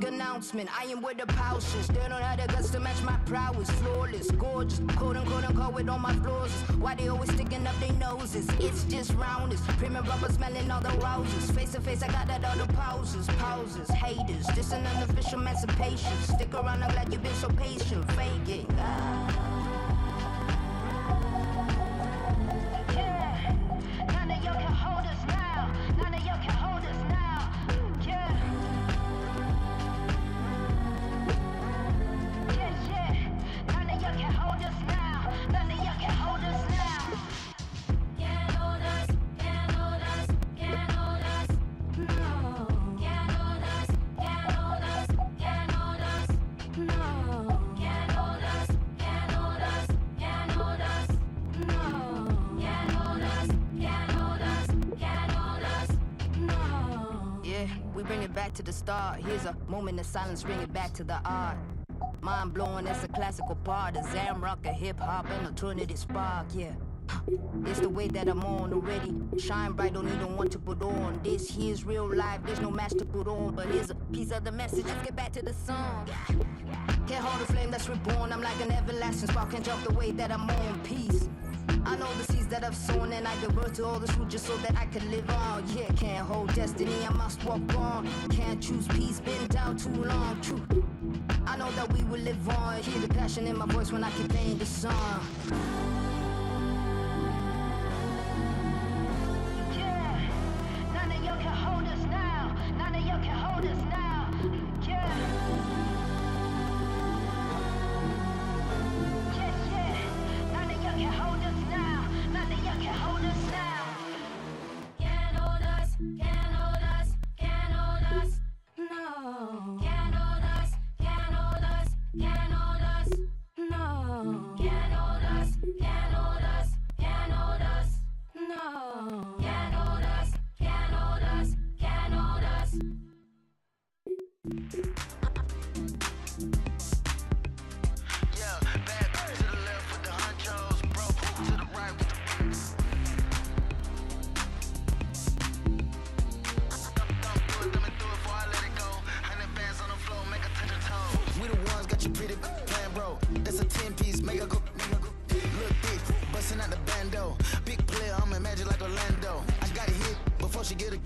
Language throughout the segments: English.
big announcement. I am where the pouches. They don't have the guts to match my prowess. Flawless, gorgeous, quote unquote with all my flaws. Why they always sticking up their noses? It's just roundness. Premium rubber smelling all the roses. Face to face, I got that all the pauses. Haters, just an unofficial emancipation. Stick around, I'm glad you've been so patient. Fake it. To the start, here's a moment of silence, bring it back to the art. Mind blowing, that's a classical part of Zamrock, a hip hop, and alternative spark, yeah. It's the way that I'm on already. Shine bright, don't even want to put on. This here's real life, there's no match to put on. But here's a piece of the message, let's get back to the song. Can't hold the flame that's reborn, I'm like an everlasting spark, can't jump the way that I'm on. Peace. I know the seeds that I've sown, and I give birth to all this fruit just so that I can live on. Yeah, can't hold destiny, I must walk on. Can't choose peace, been down too long. True, I know that we will live on. Hear the passion in my voice when I keep playing the song. Yeah, none of y'all can hold us now. None of y'all can hold us now. Yeah. Can't hold us now. None of y'all can hold us now. Can't hold us. Can't hold us. Can't hold us. No. Can't hold us. Can't hold us. Can't hold us. No. Can't hold us. Can't hold us. Can't hold us. No. Can't hold us. Can't hold us. Can't hold us. That's a 10-piece, make a go. Look big, busting out the bando. Big player, I'm in Magic like Orlando. I got a hit before she get a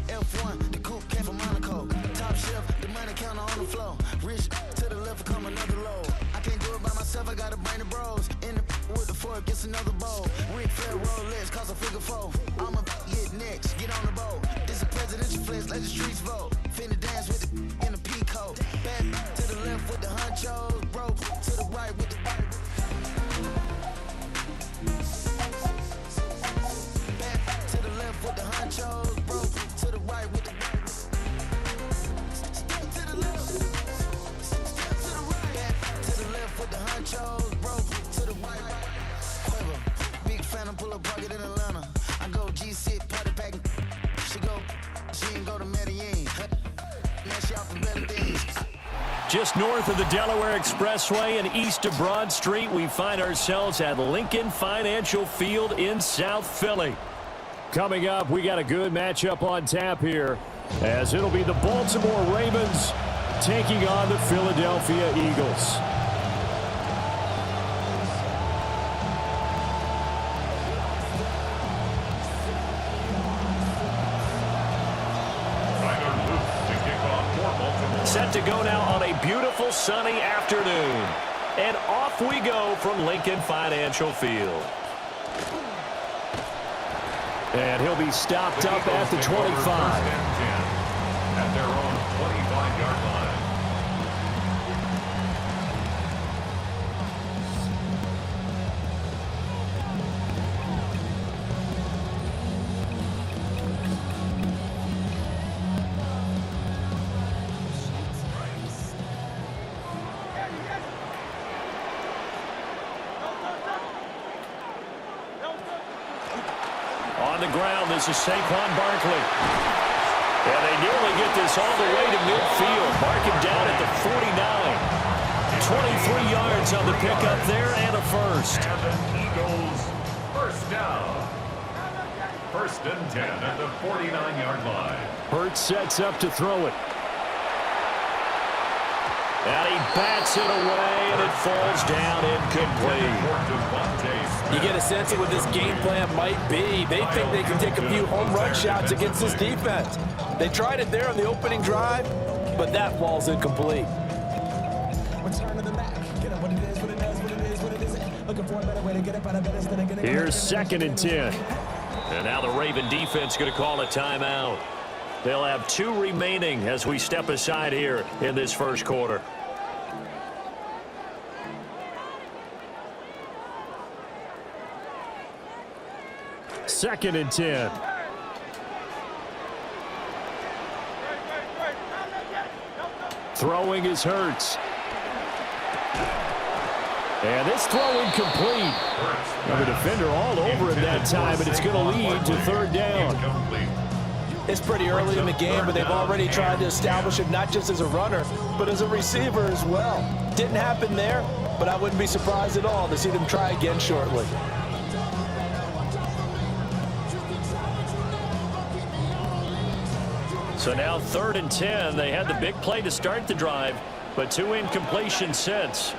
F1, the coupe came from Monaco. Top shelf, the money counter on the floor. Rich to the left, come another load. I can't do it by myself, I gotta bring the bros. In the with the fork, gets another bowl. Ric Flair Rolex, cost a figure four. I'ma get next, get on the boat. This a presidential flex, let the streets vote. Finna dance with the in the peacoat. Back to the left with the honchos, bro. To the right with the right. Back to the left with the honchos, bro. To the right with the right. Step to the left. Step to the right. Back to the left with the honchos, bro. To the right. Quiver. Big Phantom pull up pocket in Atlanta. I go G6 party packing. She ain't go to Medellin. Now she off the better things. Just north of the Delaware Expressway and east of Broad Street, we find ourselves at Lincoln Financial Field in South Philly. Coming up, we got a good matchup on tap here, as it'll be the Baltimore Ravens taking on the Philadelphia Eagles. Set to go now on a beautiful sunny afternoon. And off we go from Lincoln Financial Field. And he'll be stopped up at the 25. At their own 25-yard line. On the ground, this is Saquon Barkley. And they nearly get this all the way to midfield. Mark him down at the 49. 23 yards on the pickup there and a first. And the Eagles first down. First and 10 at the 49-yard line. Hurts sets up to throw it. And he bats it away, and it falls down incomplete. You get a sense of what this game plan might be. They think they can take a few home run shots against this defense. They tried it there on the opening drive, but that falls incomplete. Here's 2nd and 10. And now the Raven defense going to call a timeout. They'll have 2 remaining as we step aside here in this first quarter. Second and 10. Throwing is Hurts. And this throw incomplete. Now the defender all over him that time, and it's going to lead to 3rd down. It's pretty early in the game, but they've already tried to establish him not just as a runner, but as a receiver as well. Didn't happen there, but I wouldn't be surprised at all to see them try again shortly. So now 3rd and 10. They had the big play to start the drive, but 2 incompletions since.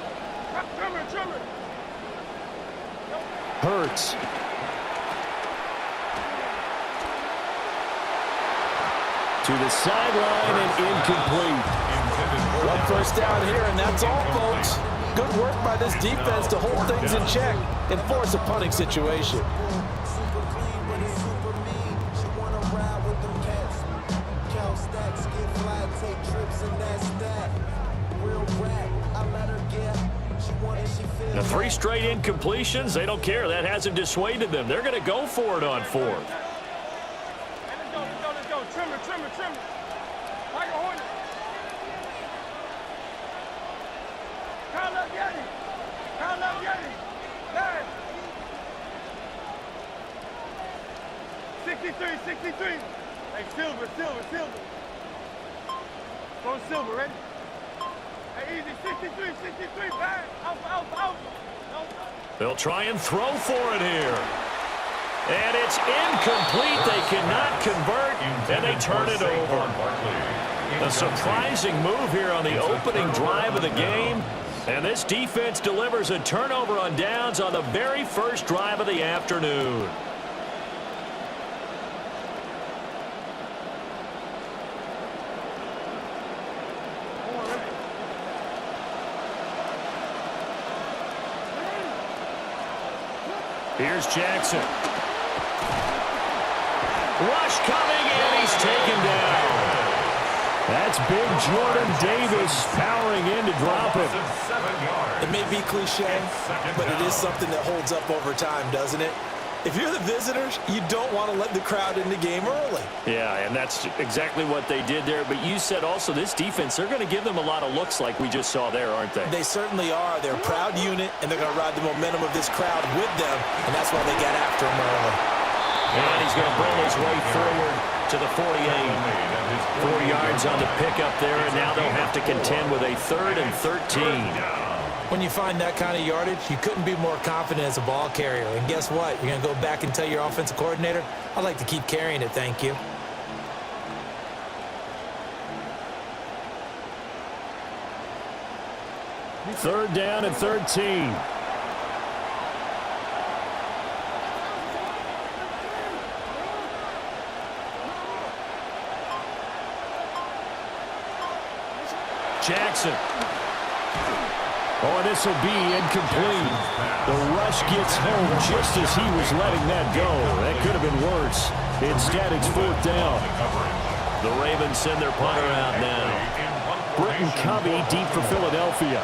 Hurts. To the sideline and incomplete. 1 first down here, and that's all, folks. Good work by this defense to hold things in check and force a punting situation. The 3 straight incompletions, they don't care. That hasn't dissuaded them. They're going to go for it on 4th. Let's go. Trimmer. Like a hornet. Kyle up, get him. There. 63. Hey, Silver. Go Silver, ready? Hey, easy. 63. Back. Out. They'll try and throw for it here. And it's incomplete. They cannot convert, and they turn it over. A surprising move here on the opening drive of the game. And this defense delivers a turnover on downs on the very first drive of the afternoon. Here's Jackson. Rush coming, and he's taken down. That's big Jordan Davis powering in to drop him. It may be cliche, but it is something that holds up over time, doesn't it? If you're the visitors, you don't want to let the crowd in the game early. Yeah, and that's exactly what they did there. But you said also this defense, they're going to give them a lot of looks like we just saw there, aren't they? They certainly are. They're a proud unit, and they're going to ride the momentum of this crowd with them, and that's why they got after him early. And he's going to bring his way forward to the 48. 4 yards on the pickup there, and now they'll have to contend with a 3rd and 13. When you find that kind of yardage, you couldn't be more confident as a ball carrier. And guess what? You're going to go back and tell your offensive coordinator, I'd like to keep carrying it, thank you. Third down and 13. Jackson. Oh, this will be incomplete. The rush gets home just as he was letting that go. That could have been worse. Instead, it's 4th down. The Ravens send their punter out now. Britton Covey deep for Philadelphia.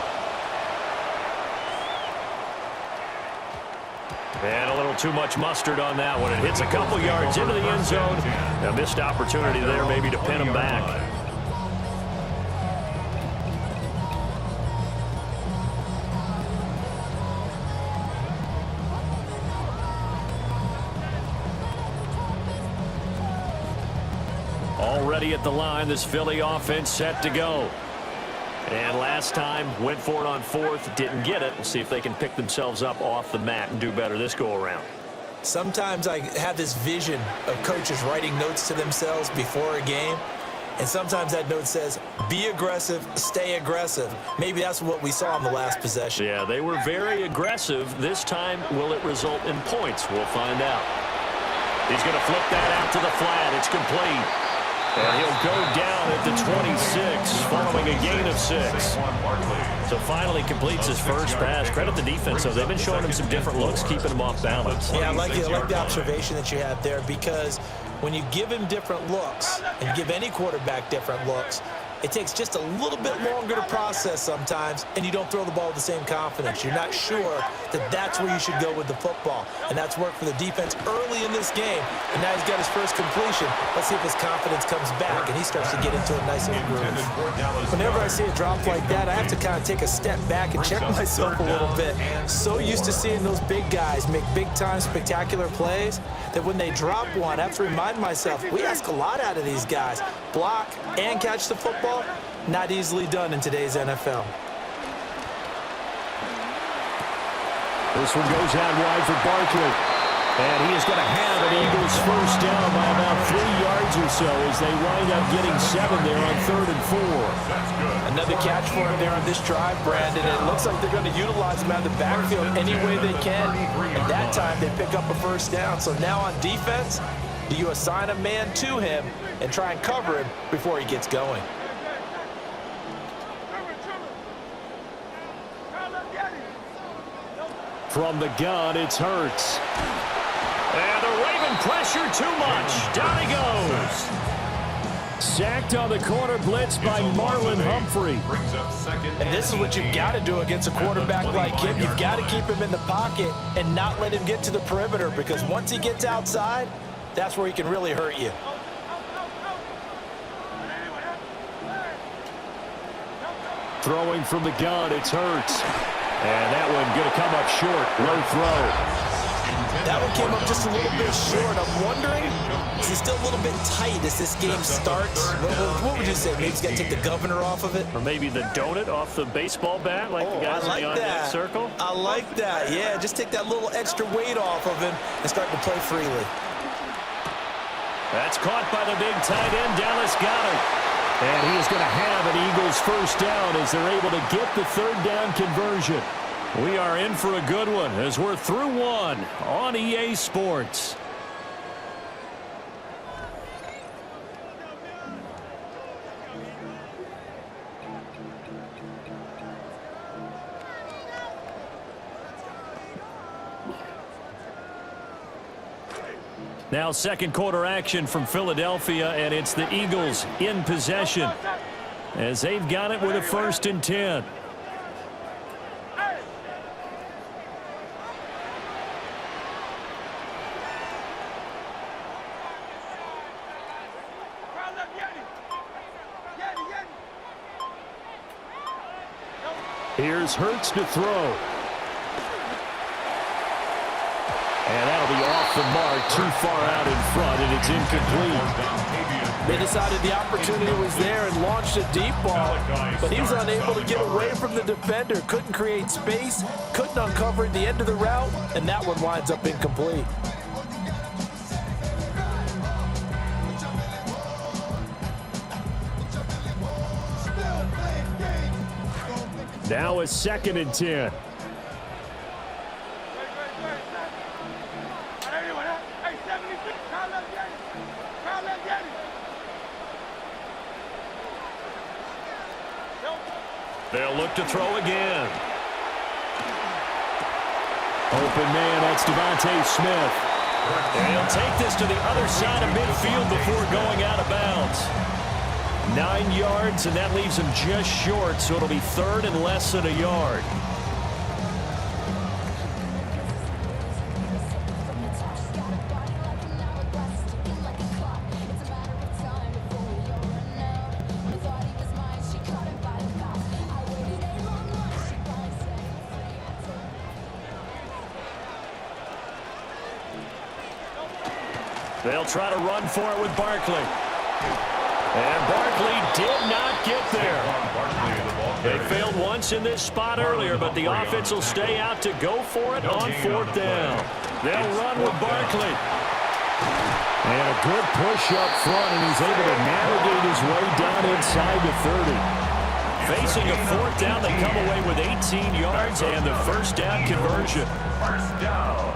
And a little too much mustard on that one. It hits a couple yards into the end zone. A missed opportunity there maybe to pin him back. Already at the line, this Philly offense set to go. And last time, went for it on 4th, didn't get it. We'll see if they can pick themselves up off the mat and do better this go-around. Sometimes I have this vision of coaches writing notes to themselves before a game, And sometimes that note says, be aggressive, stay aggressive. Maybe that's what we saw in the last possession. Yeah, they were very aggressive. This time, will it result in points? We'll find out. He's going to flip that out to the flat. It's complete. And he'll go down at the 26 following a gain of 6. So finally completes his first pass. Credit the defense, though. They've been showing him some different looks, keeping him off balance. Yeah, I like the observation that you have there, because when you give him different looks and you give any quarterback different looks, it takes just a little bit longer to process sometimes, and you don't throw the ball with the same confidence. You're not sure that that's where you should go with the football, and that's worked for the defense early in this game, and now he's got his first completion. Let's see if his confidence comes back, and he starts to get into a nice little groove. Whenever I see a drop like that, I have to kind of take a step back and check myself a little bit. So used to seeing those big guys make big-time spectacular plays that when they drop one, I have to remind myself, we ask a lot out of these guys. Block and catch the football, not easily done in today's NFL. This one goes out wide for Barkley. And he is going to have an Eagles first down by about 3 yards or so as they wind up getting 7 there on 3rd and 4. Another catch for him there on this drive, Brandon. And it looks like they're going to utilize him out of the backfield any way they can. And that time they pick up a first down. So now on defense, do you assign a man to him and try and cover him before he gets going? From the gun, it's Hurts. And the Raven pressure too much. Down he goes. Sacked on the corner blitz by Marlon Humphrey. And this is what you've got to do against a quarterback like him. You've got to keep him in the pocket and not let him get to the perimeter, because once he gets outside, that's where he can really hurt you. Throwing from the gun, it's Hurts. And that one going to come up short. Low throw. That one came up just a little bit short. I'm wondering, is he still a little bit tight as this game starts? What would you say? Maybe he's got to take the governor off of it? Or maybe the donut off the baseball bat, like the guys I like beyond that circle? I like that. Yeah, just take that little extra weight off of him and start to play freely. That's caught by the big tight end, Dallas Goedert. And he is going to have an Eagles first down as they're able to get the 3rd down conversion. We are in for a good one as we're through one on EA Sports. Now second quarter action from Philadelphia, and it's the Eagles in possession as they've got it with a 1st and 10. Here's Hurts to throw. And that'll be off the mark, too far out in front, and it's incomplete. They decided the opportunity was there and launched a deep ball, but he was unable to get away from the defender, couldn't create space, couldn't uncover the end of the route, and that one winds up incomplete. Now a 2nd and 10. They'll look to throw again. Open man, that's Devontae Smith. And he'll take this to the other side of midfield before going out of bounds. 9 yards, and that leaves him just short, so it'll be 3rd and less than a yard. They'll try to run for it with Barkley. And Barkley did not get there. They failed once in this spot earlier, but the offense will stay out to go for it on 4th down. They'll run with Barkley. And a good push up front, and he's able to navigate his way down inside the 30. Facing a fourth down, they come away with 18 yards and the first down conversion. First down.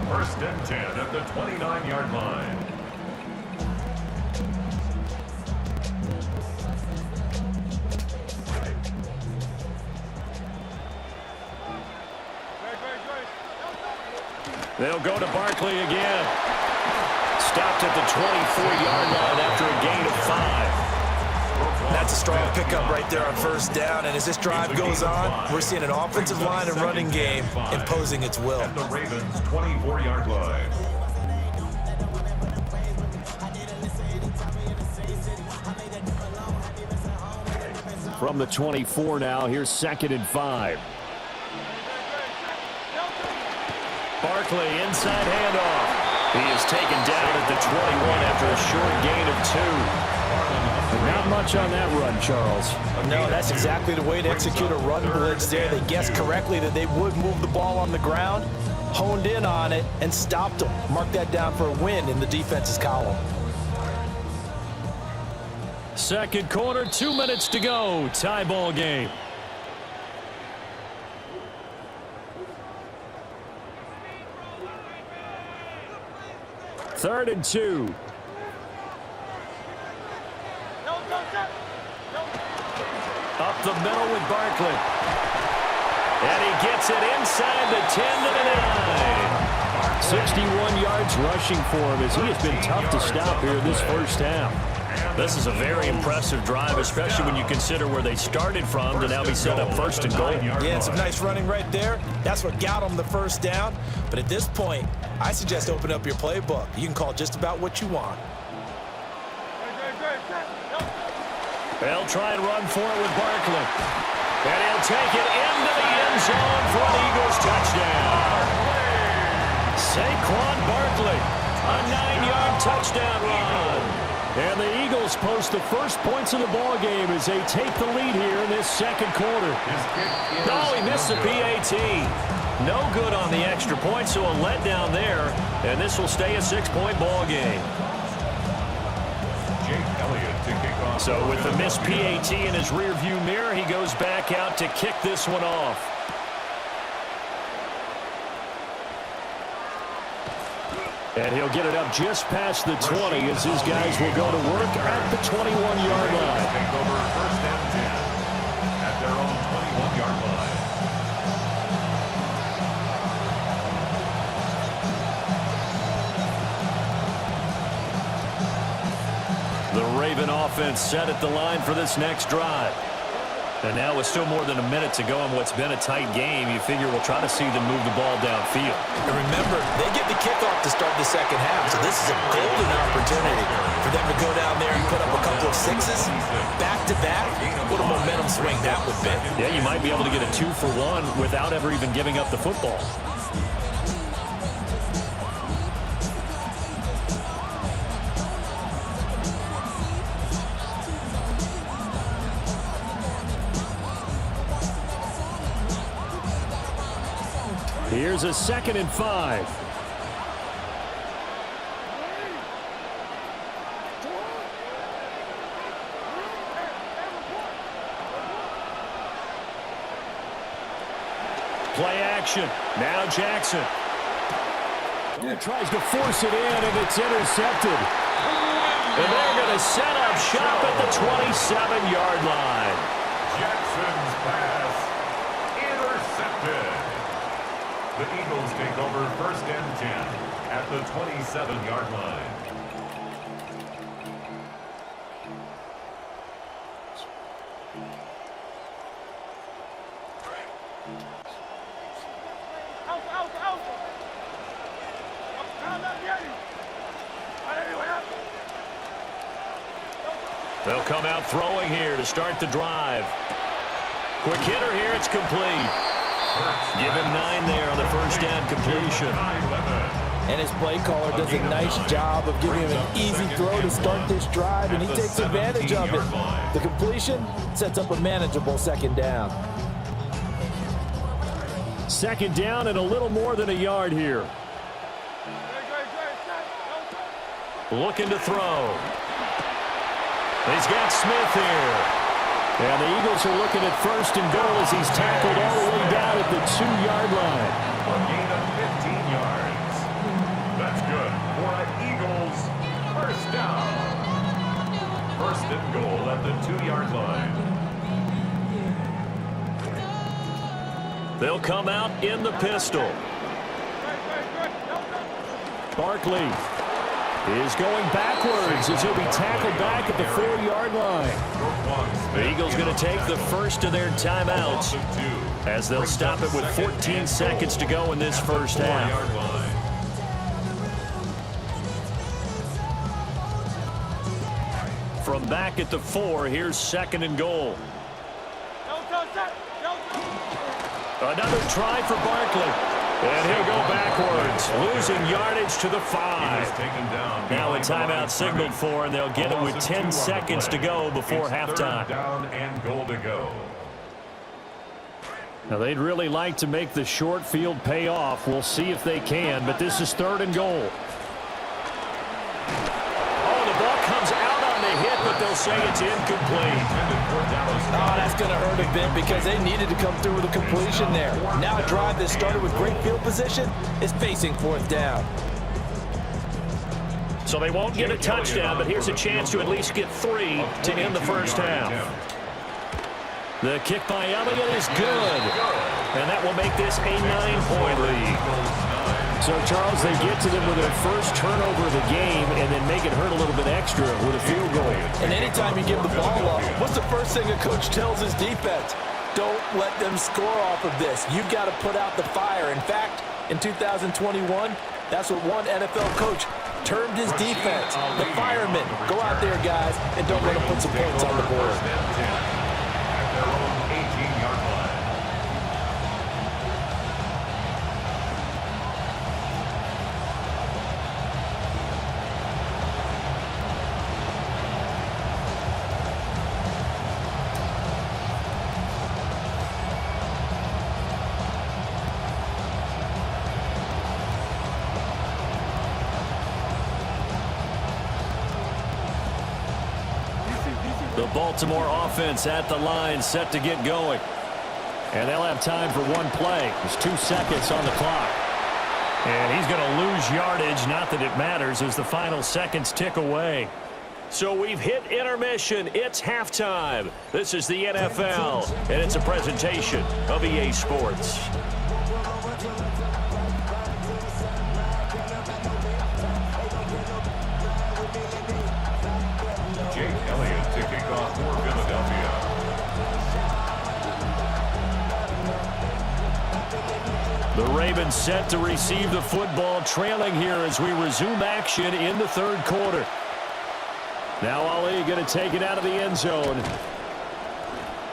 First and 10 at the 29-yard line. They'll go to Barkley again. Stopped at the 24-yard line after a gain of 5. That's a strong pickup right there on first down, and as this drive goes on, we're seeing an offensive line and running game imposing its will. At the Ravens' 24-yard line. From the 24 now, here's 2nd and 5. Barkley, inside handoff. He is taken down at the 21 after a short gain of 2. Not much on that run, Charles. No, that's exactly the way to execute a run blitz there. They guessed correctly that they would move the ball on the ground, honed in on it, and stopped them. Mark that down for a win in the defense's column. Second quarter, 2 minutes to go. Tie ball game. Third and 2. Up the middle with Barkley. And he gets it inside the 10 to the 9. 61 yards rushing for him as he has been tough to stop here this first half. This is a very impressive drive, especially when you consider where they started from to now be set up first and goal. Yeah, and some nice running right there. That's what got them the first down. But at this point, I suggest open up your playbook. You can call just about what you want. They'll try and run for it with Barkley. And he'll take it into the end zone for an Eagles touchdown. Saquon Barkley, a 9-yard touchdown run. And the Eagles post the first points of the ball game as they take the lead here in this second quarter. No, he missed the PAT. No good on the extra point, so a letdown there. And this will stay a 6-point ball game. Jake Elliott to kick off. So with the missed PAT in his rearview mirror, he goes back out to kick this one off. And he'll get it up just past the 20 as his guys will go to work at the 21-yard line. Take over first and 10 at their own 21-yard line. The Raven offense set at the line for this next drive. And now with still more than a minute to go in what's been a tight game, you figure we'll try to see them move the ball downfield. And remember, they get the kickoff to start the second half, so this is a golden opportunity for them to go down there and put up a couple of sixes back-to-back. What a momentum swing that would be. Yeah, you might be able to get a 2-for-1 without ever even giving up the football. Here's a 2nd and 5. Play action. Now Jackson. And tries to force it in, and it's intercepted. And they're going to set up shop at the 27-yard line. Jackson's pass intercepted. The Eagles take over first and 10 at the 27-yard line. They'll come out throwing here to start the drive. Quick hitter here, it's complete. Give him 9 there on the first down completion. And his play caller does a nice job of giving him an easy throw to start this drive, and he takes advantage of it. The completion sets up a manageable second down. Second down and a little more than a yard here. looking to throw. He's got Smith here. And the Eagles are looking at first and goal as he's tackled all the way down at the 2-yard line. A gain of 15 yards. That's good for an Eagles first down. First and goal at the 2-yard line. They'll come out in the pistol. Barkley is going backwards as he'll be tackled back at the 4-yard line. The Eagles going to take the first of their timeouts as they'll stop it with 14 seconds to go in this first half. From back at the 4, here's second and goal. Another try for Barkley. And he'll go backwards, losing yardage to the 5. Now a timeout signaled for, and they'll get it with 10 seconds to go before halftime. Down and goal to go. Now they'd really like to make the short field pay off. We'll see if they can, but this is third and goal. Oh, the ball comes out on the hit, but they'll say it's incomplete. Oh, that's going to hurt a bit because they needed to come through with a completion there. Now a drive that started with great field position is facing fourth down. So they won't get a touchdown, but here's a chance to at least get 3 to end the first half. The kick by Elliott is good, and that will make this a 9-point lead. So, Charles, they get to them with their first turnover of the game and then make it hurt a little bit extra with a field goal. And anytime you give the ball up, what's the first thing a coach tells his defense? Don't let them score off of this. You've got to put out the fire. In fact, in 2021, that's what one NFL coach termed his defense. The firemen. Go out there, guys, and don't let them put some points on the board. The Baltimore offense at the line, set to get going. And they'll have time for one play. There's 2 seconds on the clock. And he's going to lose yardage, not that it matters, as the final seconds tick away. So we've hit intermission. It's halftime. This is the NFL, and it's a presentation of EA Sports. The Ravens set to receive the football, trailing here as we resume action in the third quarter. Now Ali going to take it out of the end zone.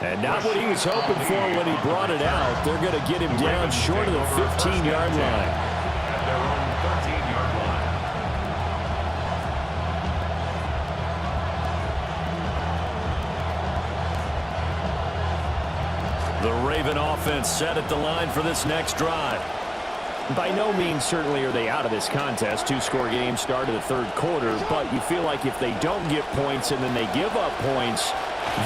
And not what he was hoping for when he brought it out. They're going to get him down short of the 15-yard line. At their own 13-yard line. The Raven offense set at the line for this next drive. By no means certainly are they out of this contest. 2-score game start of the third quarter, but you feel like if they don't get points and then they give up points,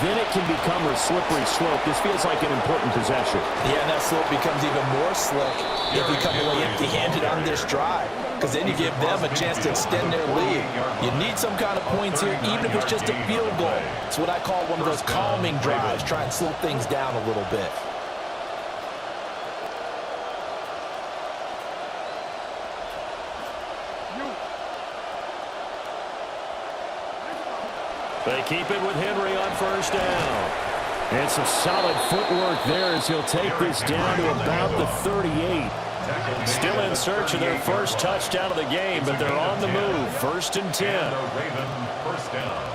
then it can become a slippery slope. This feels like an important possession. Yeah, and that slope becomes even more slick if you come away empty-handed on this drive, because then you give them a chance to extend their lead. You need some kind of points here, even if it's just a field goal. It's what I call one of those calming drives. Try and slow things down a little bit. They keep it with Henry on first down. And some solid footwork there as he'll take this down to about the 38. Still in search of their first touchdown of the game, but they're on the move. 1st and 10. And the Raven first down.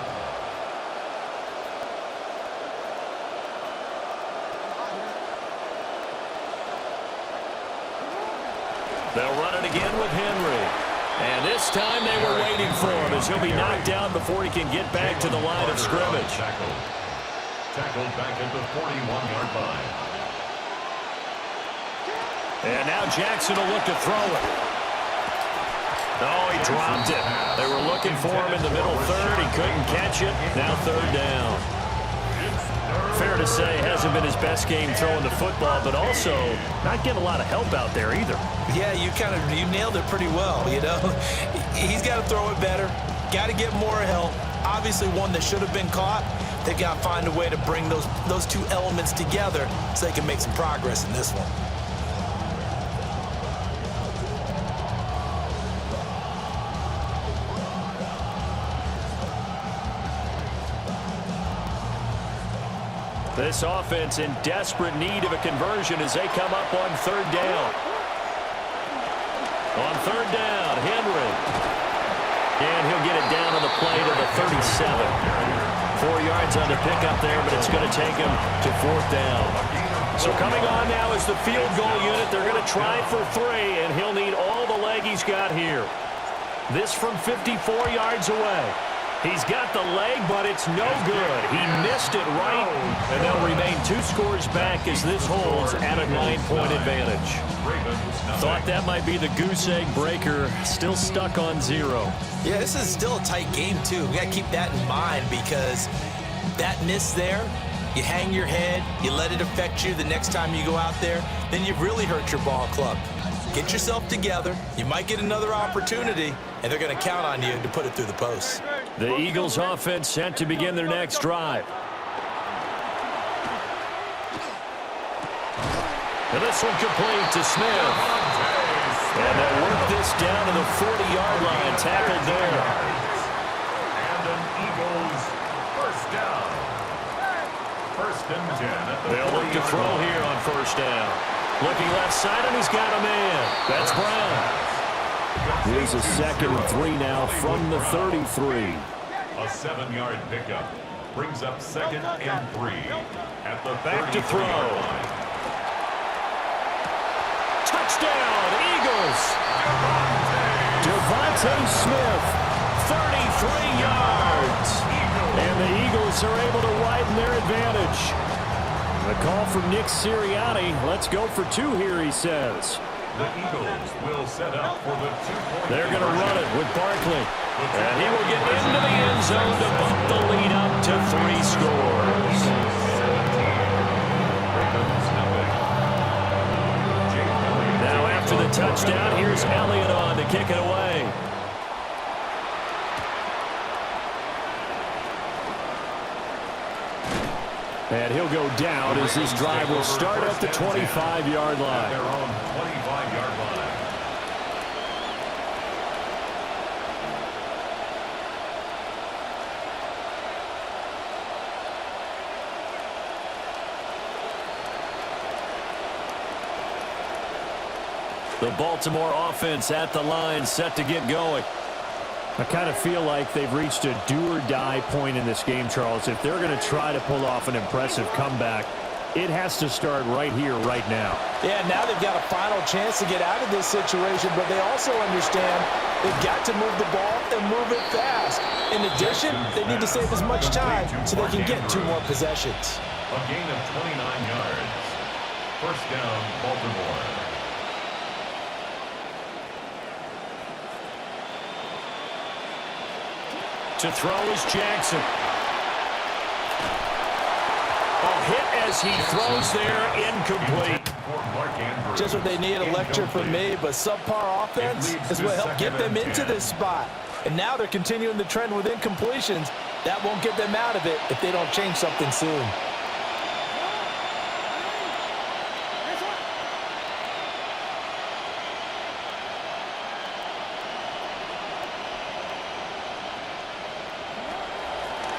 They'll run it again with Henry. And this time they were waiting for him as he'll be knocked down before he can get back to the line of scrimmage. Tackled back at the 41-yard line. And now Jackson will look to throw it. Oh, he dropped it. They were looking for him in the middle third. He couldn't catch it. Now third down. Fair to say, hasn't been his best game throwing the football, but also not getting a lot of help out there either. Yeah, you nailed it pretty well, you know. He's got to throw it better. Got to get more help. Obviously one that should have been caught. They've got to find a way to bring those two elements together so they can make some progress in this one. This offense in desperate need of a conversion as they come up on third down. On third down, Henry. And he'll get it down on the play to the 37. 4 yards on the pickup there, but it's going to take him to fourth down. So coming on now is the field goal unit. They're going to try for 3, and he'll need all the leg he's got here. This from 54 yards away. He's got the leg, but it's no good. He missed it right, and they'll remain 2 scores back as this holds at a 9-point advantage. Thought that might be the goose egg breaker. Still stuck on 0. Yeah, this is still a tight game, too. We got to keep that in mind because that miss there, you hang your head, you let it affect you the next time you go out there, then you've really hurt your ball club. Get yourself together. You might get another opportunity, and they're going to count on you to put it through the posts. The Eagles offense set to begin their next drive. And this one complete to Smith. And they'll work this down to the 40-yard line. Tackled there. And an Eagles first down. First and 10 at the They'll look to throw here on first down. Looking left side, and he's got a man. That's Brown. Here's a 2nd and 3 now from the 33. A 7-yard pickup brings up 2nd and 3 at the Back to throw. line. Touchdown, Eagles. Devontae Smith, 33 yards. And the Eagles are able to widen their advantage. The call from Nick Sirianni. Let's go for 2 here, he says. The Eagles will set up for the 2-point. They're going to run it with Barkley. And he will get into the end zone to bump the lead up to 3 scores. Now after the touchdown, here's Elliott on to kick it away. And he'll go down as this drive will start at the 25-yard line. Their own 25-yard line. The Baltimore offense at the line, set to get going. I kind of feel like they've reached a do-or-die point in this game, Charles. If they're going to try to pull off an impressive comeback, it has to start right here, right now. Yeah, now they've got a final chance to get out of this situation, but they also understand they've got to move the ball and move it fast. In addition, they need to save as much time so they can get 2 more possessions. A gain of 29 yards. First down, Baltimore. To throw is Jackson. A hit as he throws there, incomplete. Just what they need, a lecture from me, but subpar offense is what helped get them into this spot. And now they're continuing the trend with incompletions. That won't get them out of it if they don't change something soon.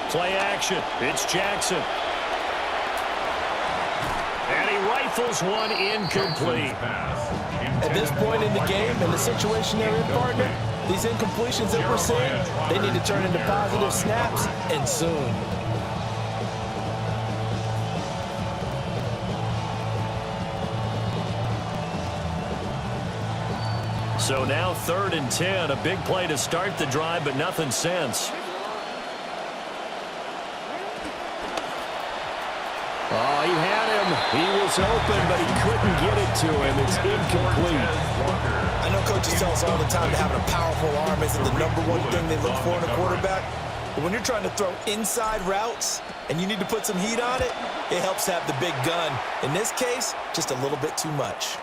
Play action. It's Jackson. And he rifles one incomplete. At this point in the game and the situation they're in, partner, these incompletions that we're seeing, they need to turn into positive snaps, and soon. So now 3rd and 10. A big play to start the drive, but nothing since. Oh, he had him. He was open, but he couldn't get it to him. It's incomplete. I know coaches tell us all the time that having a powerful arm isn't the number one thing they look for in a quarterback. But when you're trying to throw inside routes and you need to put some heat on it, it helps to have the big gun. In this case, just a little bit too much.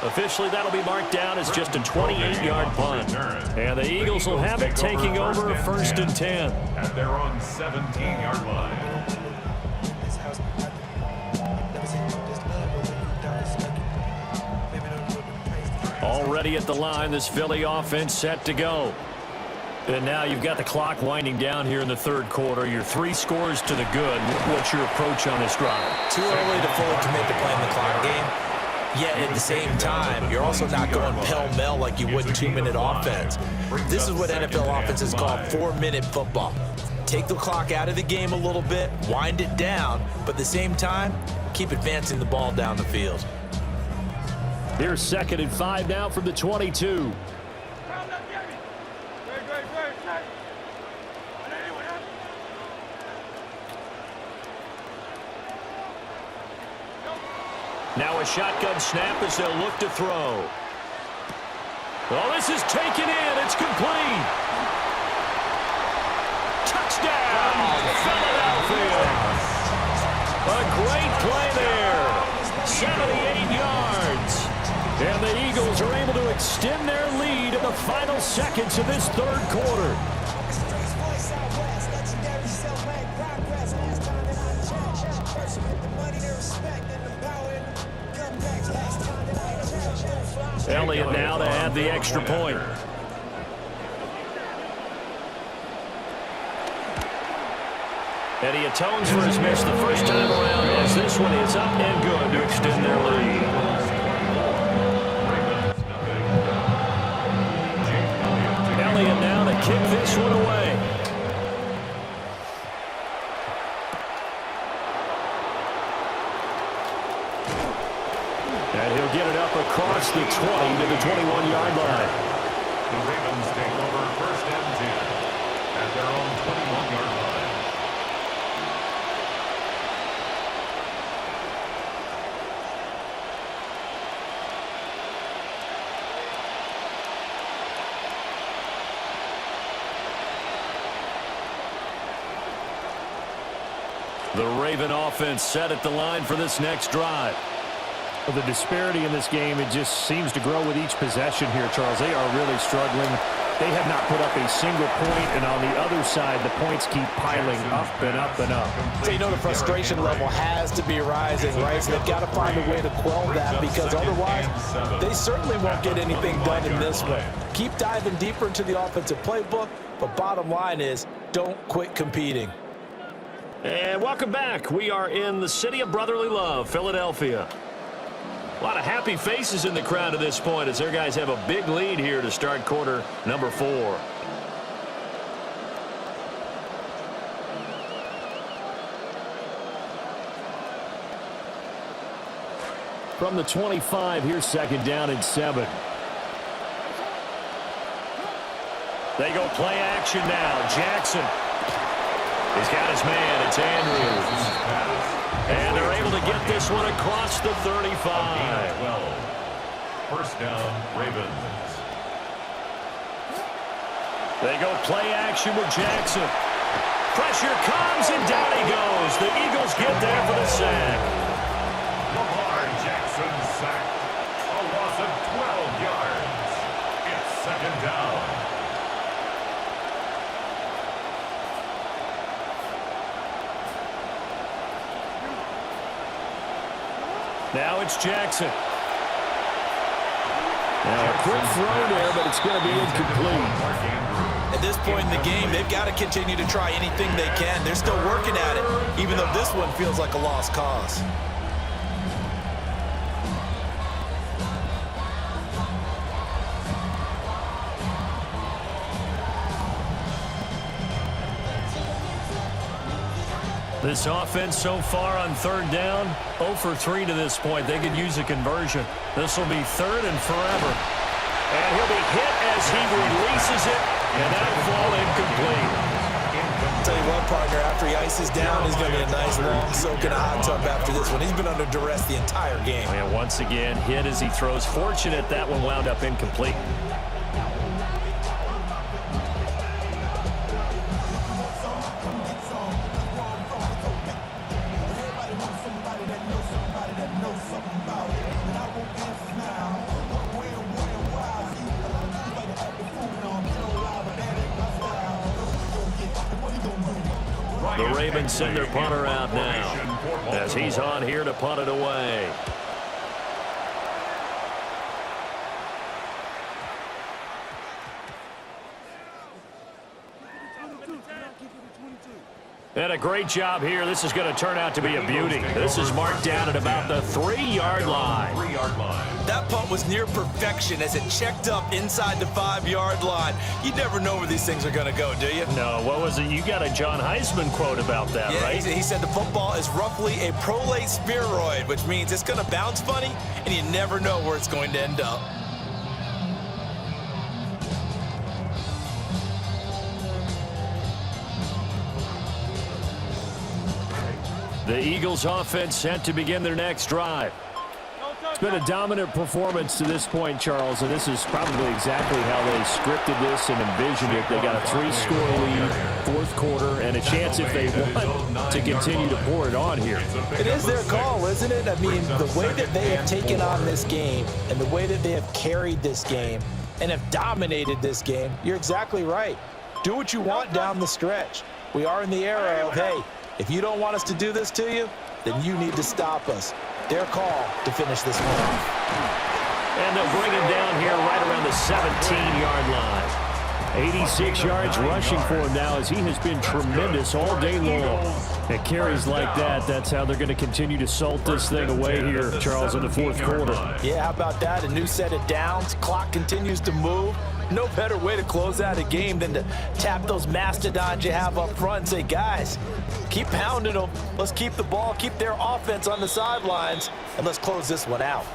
Officially, that'll be marked down as just a 28-yard punt. And the Eagles will have it taking over 1st and 10. At their own 17-yard line. Already at the line, this Philly offense set to go. And now you've got the clock winding down here in the 3rd quarter. Your 3 scores to the good. What's your approach on this drive? Too early to fully commit to playing the clock game. Yet at the same time, you're also not going pell-mell like you would in 2-minute offense. This is what NFL offenses call 4-minute football. Take the clock out of the game a little bit, wind it down, but at the same time, keep advancing the ball down the field. Here's 2nd and 5 now from the 22. Now a shotgun snap as they'll look to throw. Well, this is taken in. It's complete. Touchdown, Philadelphia. A great play there. 78 yards. And the Eagles are able to extend their lead in the final seconds of this 3rd quarter. Elliott now to add the extra point. And he atones for his miss the first time around as this one is up and good to extend their lead. Elliott now to kick this one away. And he'll get it up across the 20 to the 21-yard line. The Ravens take over 1st and 10 at their own 21-yard line. The Raven offense set at the line for this next drive. Well, the disparity in this game, it just seems to grow with each possession here, Charles. They are really struggling. They have not put up a single point, and on the other side, the points keep piling up and up and up. So you know the frustration level has to be rising, right? So they've got to find a way to quell that, because otherwise they certainly won't get anything done in this one. Keep diving deeper into the offensive playbook, but bottom line is don't quit competing. And welcome back. We are in the city of brotherly love, Philadelphia. A lot of happy faces in the crowd at this point as their guys have a big lead here to start quarter number 4. From the 25, here's 2nd down and 7. They go play action now. Jackson. He's got his man. It's Andrews. And they're able to get this one across the 35. 1st down, Ravens. They go play action with Jackson. Pressure comes, and down he goes. The Eagles get there for the sack. Lamar Jackson sacked. A loss of 12 yards. It's 2nd down. Now it's Jackson. Now a quick throw there, but it's going to be incomplete. At this point in the game, they've got to continue to try anything they can. They're still working at it, even though this one feels like a lost cause. This offense so far on 3rd down, 0 for 3 to this point. They could use a conversion. This will be 3rd and forever. And he'll be hit as he releases it, and that'll fall incomplete. Tell you what, partner, after he ices down, he's going to be a nice long soak in a hot tub after this one. He's been under duress the entire game. And once again, hit as he throws. Fortunate that one wound up incomplete. The Ravens send their punter out now as he's on here to punt it away. And a great job here. This is going to turn out to be a beauty. This is marked down at about the 3-yard line. That punt was near perfection as it checked up inside the 5-yard line. You never know where these things are going to go, do you? No, what was it? You got a John Heisman quote about that, yeah, right? He said the football is roughly a prolate spheroid, which means it's going to bounce funny, and you never know where it's going to end up. The Eagles offense set to begin their next drive. It's been a dominant performance to this point, Charles, and this is probably exactly how they scripted this and envisioned it. They got a 3-score lead, fourth quarter, and a chance if they want to continue to pour it on here. It is their call, isn't it? I mean, the way that they have taken on this game and the way that they have carried this game and have dominated this game, you're exactly right. Do what you want down the stretch. We are in the era of, hey, if you don't want us to do this to you, then you need to stop us. Their call to finish this one off. And they'll bring him down here right around the 17-yard line. 86 yards rushing for him now as he has been tremendous all day long. At carries like that, that's how they're going to continue to salt this thing away here, Charles, in the fourth quarter. Yeah, how about that? A new set of downs. Clock continues to move. No better way to close out a game than to tap those mastodons you have up front and say, guys, keep pounding them. Let's keep the ball, keep their offense on the sidelines, and let's close this one out.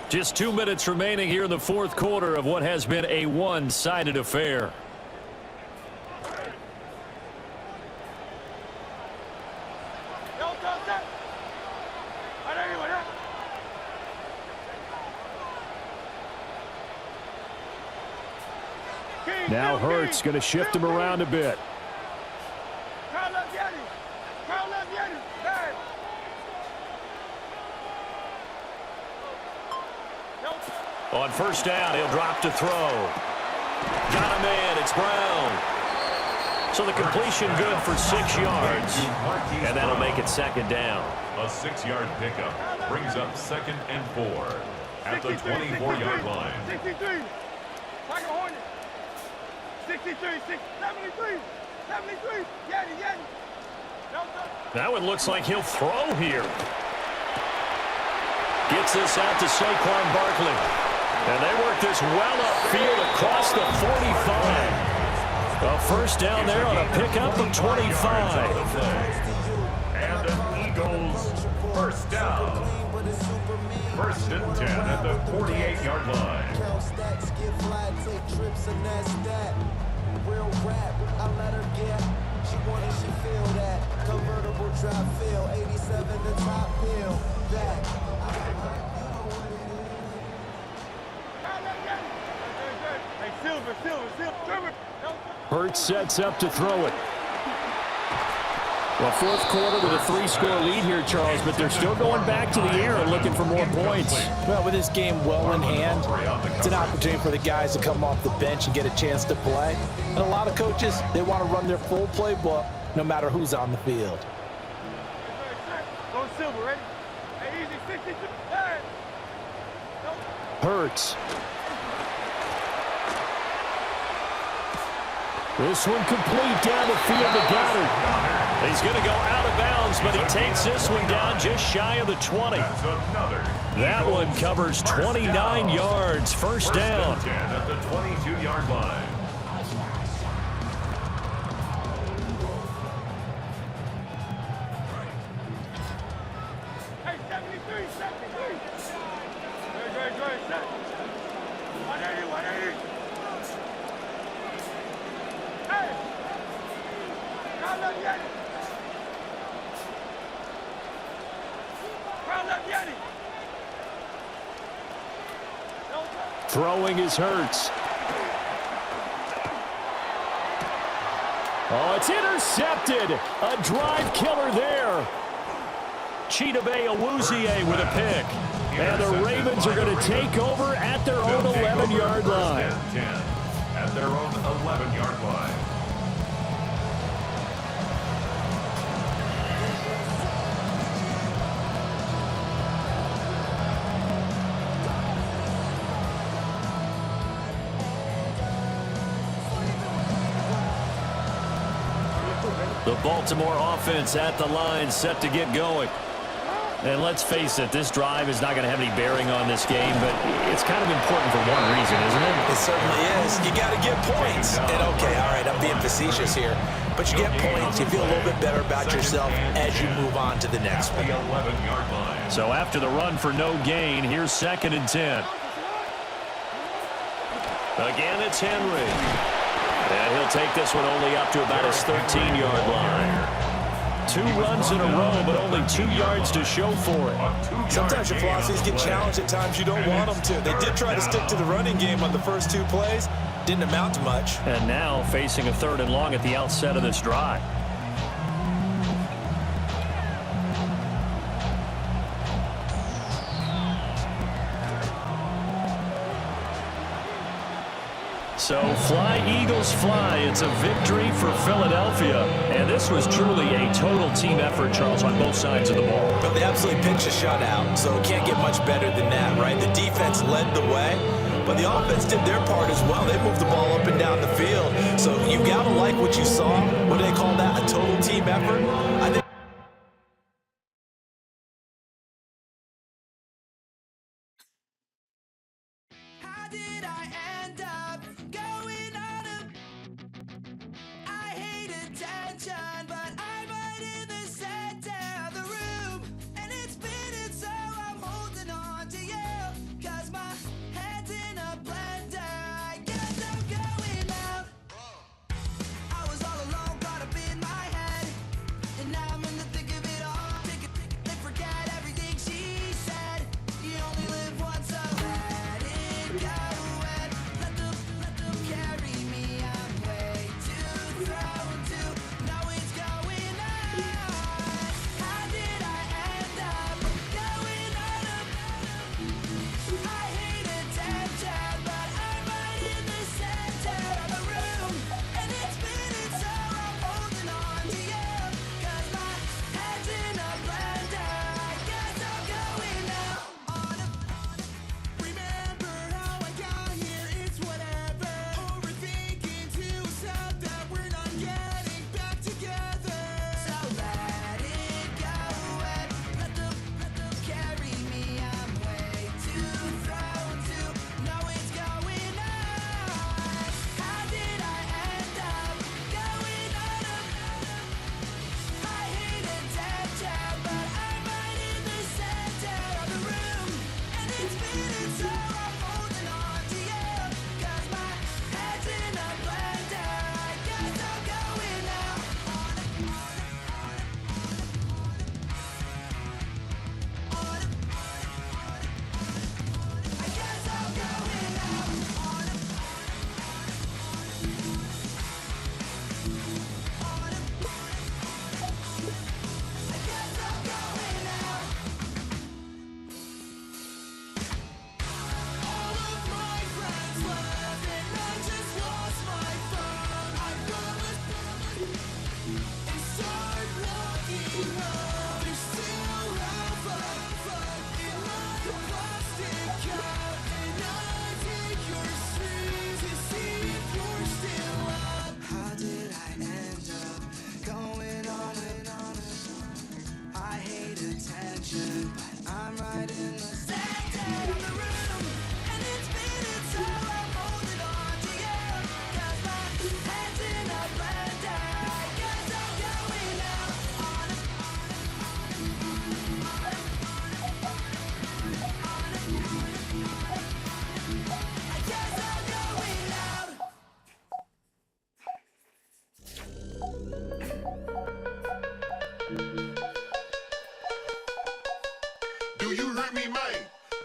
Just 2 minutes remaining here in the fourth quarter of what has been a one-sided affair. Now Hurts going to shift him around a bit. On first down, he'll drop to throw. Got him in. It's Brown. So the completion good for 6 yards. And that'll make it second down. A 6-yard pickup brings up 2nd and 4 at the 24-yard line. 63. Tiger Hornet. 63, 73, 73. Yeti. That one looks like he'll throw here. Gets this out to Saquon Barkley. And they work this well upfield across the 45. A first down there on a pickup of 25. And an Eagles first down. 1st and 10 at the 48-yard line. Real rap, I let her get. She wanted, she feel that. Convertible drop feel, 87 the top bill. That. Hey, Silver. Hurts sets up to throw it. Well, fourth quarter with a 3-score lead here, Charles, but they're still going back to the air and looking for more points. Well, with this game well in hand, it's an opportunity for the guys to come off the bench and get a chance to play. And a lot of coaches, they want to run their full playbook no matter who's on the field. Go Silver, ready? Hey, easy, 62. Hey. Hurts. This one complete down the field to Goddard. He's going to go out of bounds, but he takes this one down just shy of the 20. That one covers 29 yards. First down. 10 at the 22-yard line. Hey, 73. Great, set. 180. Hey. Crowd left Yanni. Crowd left Yanni. Throwing is Hurts. Oh, it's intercepted. A drive killer there. Chidobe Awuzie with a pick. And the Ravens are going to take over at their own 11-yard line. 10 at their own 11-yard line. The Baltimore offense at the line, set to get going. And let's face it, this drive is not going to have any bearing on this game, but it's kind of important for one reason, isn't it? It certainly is. You got to get points. And okay, all right, I'm being facetious here, but you get points, you feel a little bit better about yourself as you move on to the next one. The 11-yard line. So after the run for no gain, here's 2nd and 10. Again, it's Henry. And he'll take this one only up to about his 13-yard line. 2 runs in a row, but only 2 yards to show for it. Sometimes your philosophies get challenged at times you don't want them to. They did try to stick to the running game on the first 2 plays. Didn't amount to much. And now facing a 3rd and long at the outset of this drive. So fly, Eagles, fly. It's a victory for Philadelphia. And this was truly a total team effort, Charles, on both sides of the ball. But they absolutely pitched a shutout, so it can't get much better than that, right? The defense led the way, but the offense did their part as well. They moved the ball up and down the field. So you got to like what you saw. What do they call that? A total team effort? I think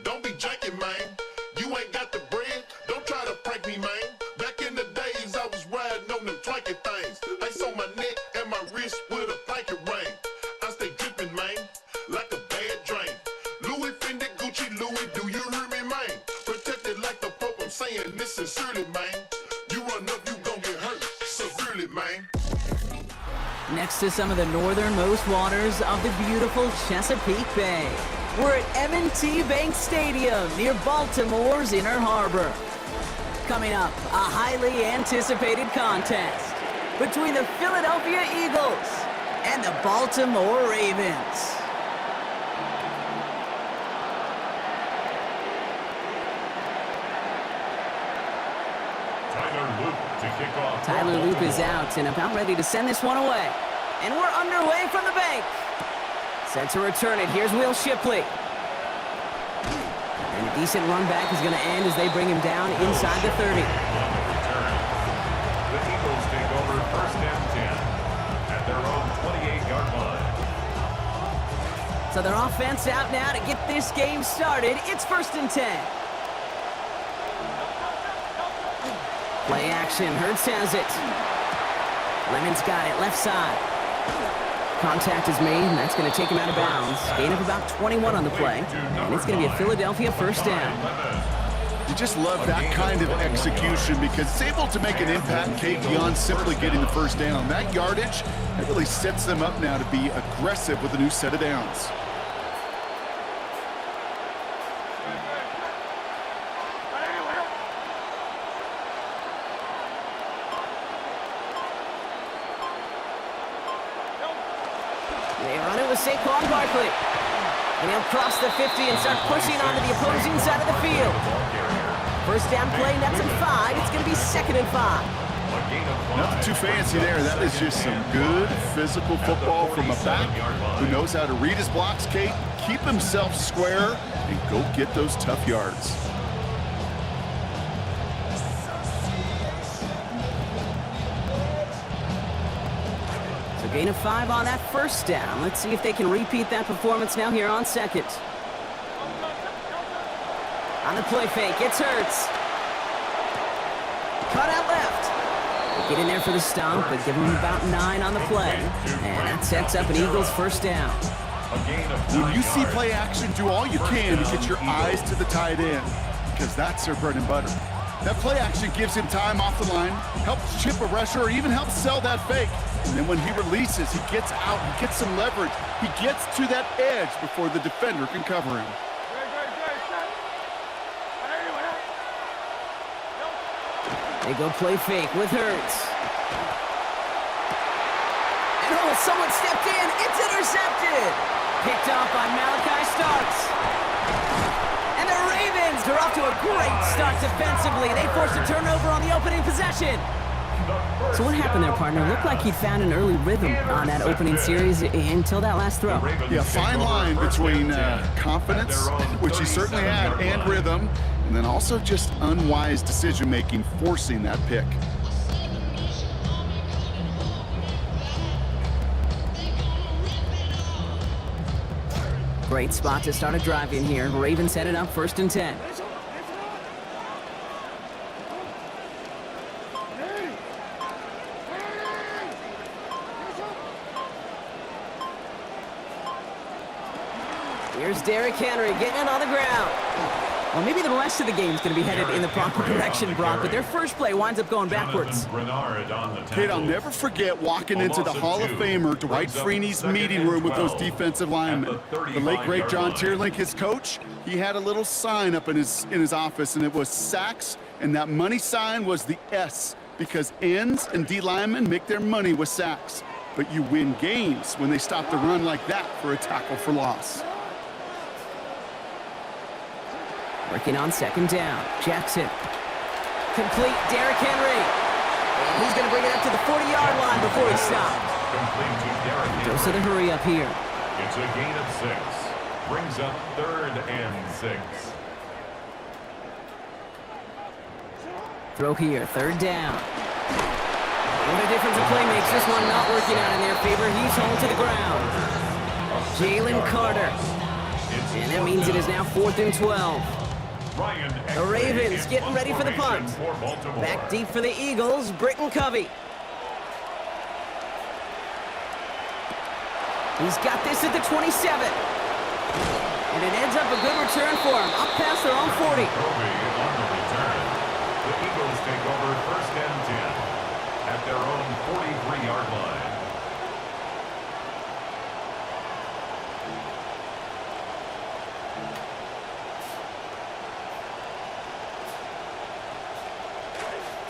Don't be janking, man. You ain't got the bread, don't try to prank me, man. Back in the days, I was riding on them twanky things. Ice on my neck and my wrist with a blanket ring. I stay dripping, man, like a bad drain. Louis, Fendi, Gucci, Louis, do you hear me, man? Protected like the Pope, I'm saying this sincerely, man. You run up, you gon' get hurt severely, man. Next to some of the northernmost waters of the beautiful Chesapeake Bay, we're at M&T Bank Stadium near Baltimore's Inner Harbor. Coming up, a highly anticipated contest between the Philadelphia Eagles and the Baltimore Ravens. Tyler Loop is out and about ready to send this one away. And we're underway from the bank. Set to return it. Here's Will Shipley. And a decent run back is going to end as they bring him down inside the 30. The Eagles take over first and 10 at their own 28-yard line. So their offense out now to get this game started. It's first and 10. Play action. Hurts has it. Lemon's got it. Left side. Contact is made, and that's going to take him out of bounds. Gain of about 21 on the play. And it's going to be a Philadelphia first down. You just love that kind of execution because it's able to make an impact, Kate, beyond simply getting the first down. That yardage, that really sets them up now to be aggressive with a new set of downs. Saquon Barkley. And he'll cross the 50 and start pushing onto the opposing side of the field. First down play, nets at 5. It's going to be 2nd and 5. Nothing too fancy there. That is just some good physical football from a back who knows how to read his blocks, Kate, keep himself square, and go get those tough yards. Gain of 5 on that first down. Let's see if they can repeat that performance now here on second. On the play fake, it's Hurts. Cut out left. Get in there for the stomp, but give him about 9 on the play. And that sets up an Eagles first down. When you see play action, do all you can to get your eyes to the tight end, because that's their bread and butter. That play action gives him time off the line, helps chip a rusher, or even helps sell that fake. And then when he releases, he gets out, he gets some leverage. He gets to that edge before the defender can cover him. They go play fake with Hurts. And oh, someone stepped in. It's intercepted. Picked off by Malachi Starks. And the Ravens are off to a great start defensively. They forced a turnover on the opening possession. So what happened there, partner? Looked like he'd found an early rhythm on that opening series until that last throw. Yeah, fine line between confidence, which he certainly had, and rhythm, and then also just unwise decision-making, forcing that pick. Great spot to start a drive in here. Ravens headed up first and 10. Here's Derrick Henry getting it on the ground. Well, maybe the rest of the game is going to be headed in the proper direction, Brock, but their first play winds up going backwards. Kate, I'll never forget walking into the Hall of Famer Dwight Freeney's meeting room with those defensive linemen. The late, great John Tierlink, his coach, he had a little sign up in his office, and it was sacks, and that money sign was the S, because ends and D linemen make their money with sacks. But you win games when they stop the run like that for a tackle for loss. Working on second down. Jackson. Complete. Derrick Henry. And he's going to bring it up to the 40-yard line before he stops. Goes to the hurry up here. It's a gain of 6. Brings up 3rd and 6. Throw here. 3rd down. What a difference a play makes. This one not working out in their favor. He's home to the ground. Jalen Carter. It's And that means it is now 4th and 12. The Ravens getting ready for the punt. Back deep for the Eagles, Britton Covey. He's got this at the 27. And it ends up a good return for him, up past their own 40. The Eagles take over 1st and 10 at their own 43-yard line.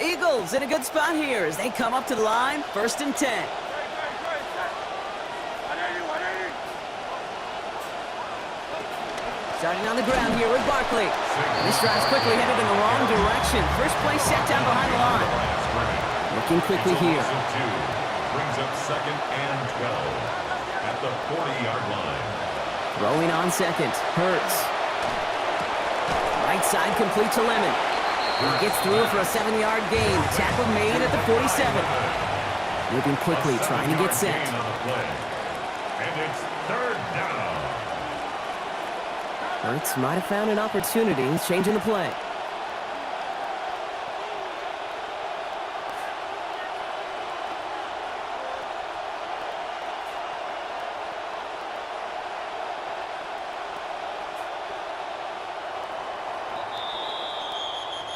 Eagles in a good spot here as they come up to the line, 1st and 10. Starting on the ground here with Barkley. This drive's quickly headed in the wrong direction. First play set down behind the line. Looking quickly here. Brings up 2nd and 12 at the 40-yard line. Throwing on 2nd. Hurts. Right side complete to Lemon. He gets through for a 7-yard gain. Tackle made at the 47. Moving quickly, trying to get set. And it's 3rd down. Hurts might have found an opportunity. He's changing the play.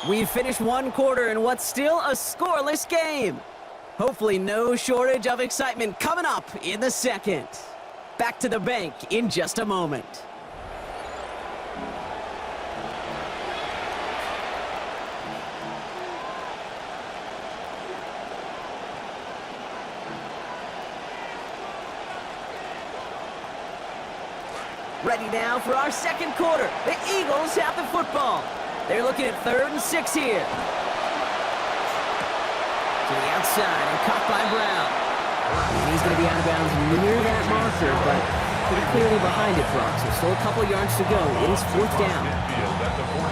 We've finished one quarter in what's still a scoreless game. Hopefully no shortage of excitement coming up in the second. Back to the bank in just a moment. Ready now for our second quarter. The Eagles have the football. They're looking at 3rd and 6 here. To the outside and caught by Brown. And he's going to be out of bounds near that marker, but pretty clearly behind it, Brock. So still a couple yards to go. It is 4th down.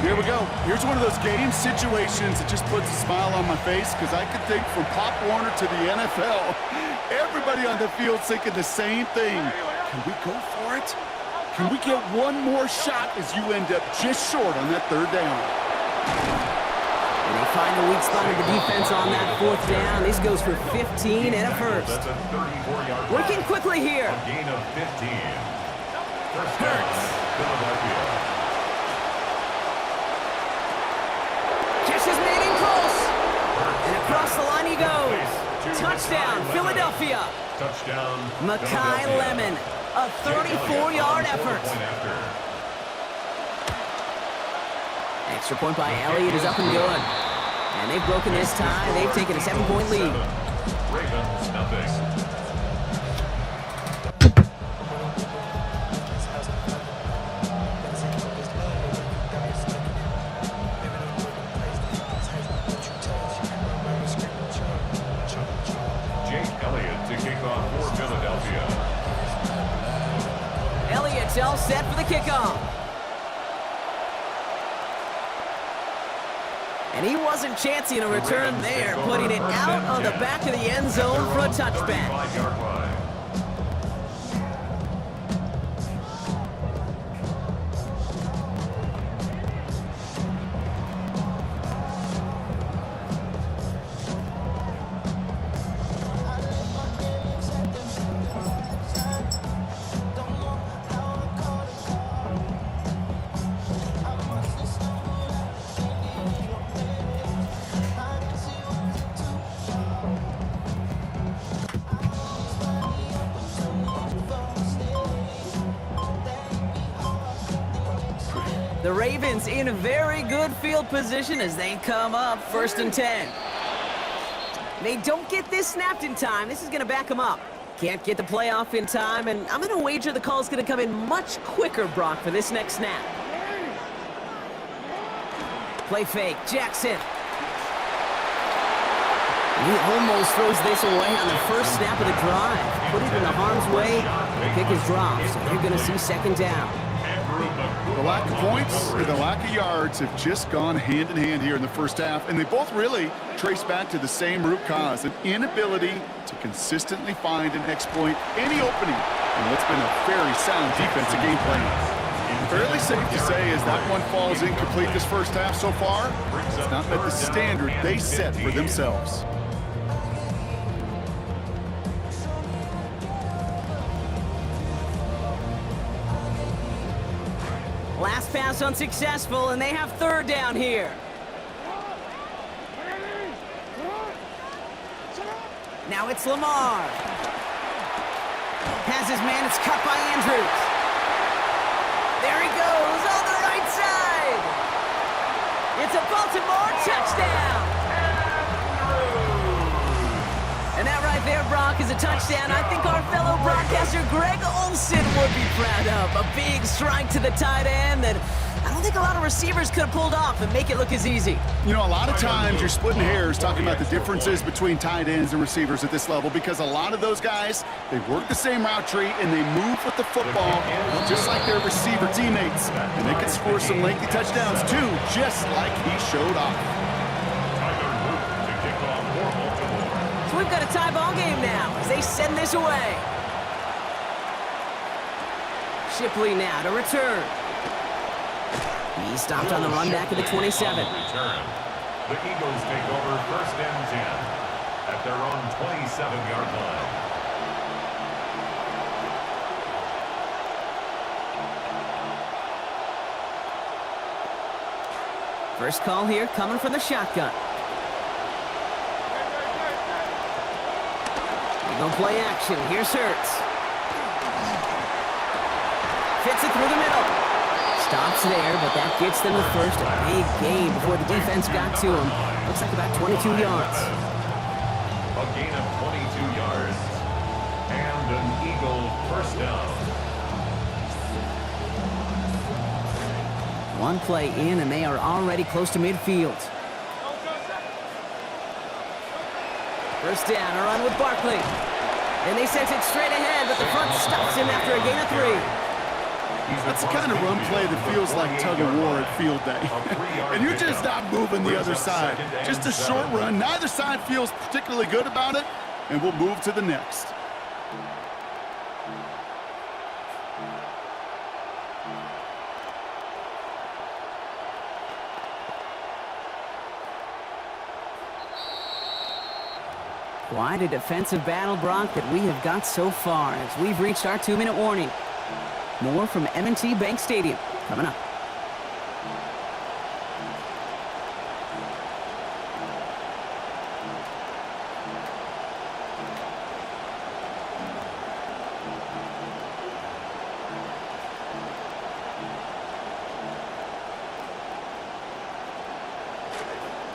Here we go. Here's one of those game situations that just puts a smile on my face because I could think from Pop Warner to the NFL. Everybody on the field thinking the same thing. Can we go for it? Can we get one more shot as you end up just short on that 3rd down? And they find the weak spot of the defense on that 4th down. This goes for 15 and a first. That's a 34-yard Working quickly here. A gain of 15. First down, Hurts. Philadelphia. Catch is made in close. And across the line he goes. Touchdown, Philadelphia. Touchdown, Makai Lemon. A 34-yard effort. Extra point by Elliott is up and good. And they've broken this tie. They've taken a 7-point lead. Ravens, nothing. Jake Elliott to kick off for Philadelphia. Elliott's all set for the kickoff. And he wasn't chancing a return there, putting it out on the back of the end zone for a touchback. 35-yard line. The Ravens in a very good field position as they come up 1st and 10. They don't get this snapped in time. This is going to back them up. Can't get the playoff in time, and I'm going to wager the call is going to come in much quicker, Brock, for this next snap. Play fake, Jackson. He almost throws this away on the first snap of the drive. Put it in the harm's way. The kick is dropped, so they're going to see 2nd down. The lack of points and the lack of yards have just gone hand in hand here in the first half, and they both really trace back to the same root cause, an inability to consistently find and exploit any opening in what's been a very sound defensive game plan. fairly safe to say as that one falls incomplete this first half so far, it's not met the standard they set for themselves. Last pass unsuccessful, and they have third down here. Now it's Lamar. Has his man, it's cut by Andrews. There he goes on the right side. It's a Baltimore touchdown. And that right there, Brock, is a touchdown I think our fellow broadcaster Greg Olsen would be proud of. A big strike to the tight end that I don't think a lot of receivers could have pulled off and make it look as easy. You know, a lot of times you're splitting hairs talking about the differences between tight ends and receivers at this level because a lot of those guys, they work the same route tree and they move with the football just like their receiver teammates. And they can score some lengthy touchdowns too, just like he showed off. So we've got a tie ball game now as they send this away. Shipley now to return. He stopped on the run back at the 27. The Eagles take over first and 10 at their own 27-yard line. First call here coming from the shotgun. Eagle play action. Here's Hurts. Fits it through the middle. Stops there, but that gets them the first. A big gain before the defense got to him. Looks like about 22 yards. A gain of 22 yards. And an Eagle first down. One play in, and they are already close to midfield. First down, a run with Barkley. And they sent it straight ahead, but the front stops him after a gain of 3. That's the kind of run play that feels like tug-of-war at field day. And you're just not moving the other side. Just a short run. Neither side feels particularly good about it, and we'll move to the next. Quite a defensive battle, Brock, that we have got so far as we've reached our 2-minute warning. More from M&T Bank Stadium coming up.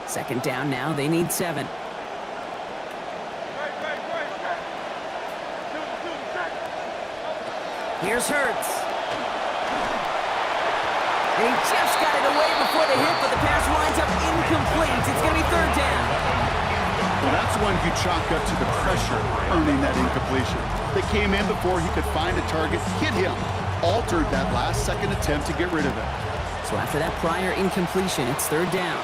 Second down now, they need 7. Here's Hurts. And he just got it away before the hit, but the pass winds up incomplete. It's going to be third down. Well, that's one you chalk up to the pressure earning that incompletion. They came in before he could find a target, hit him, altered that last-second attempt to get rid of it. So after that prior incompletion, it's third down.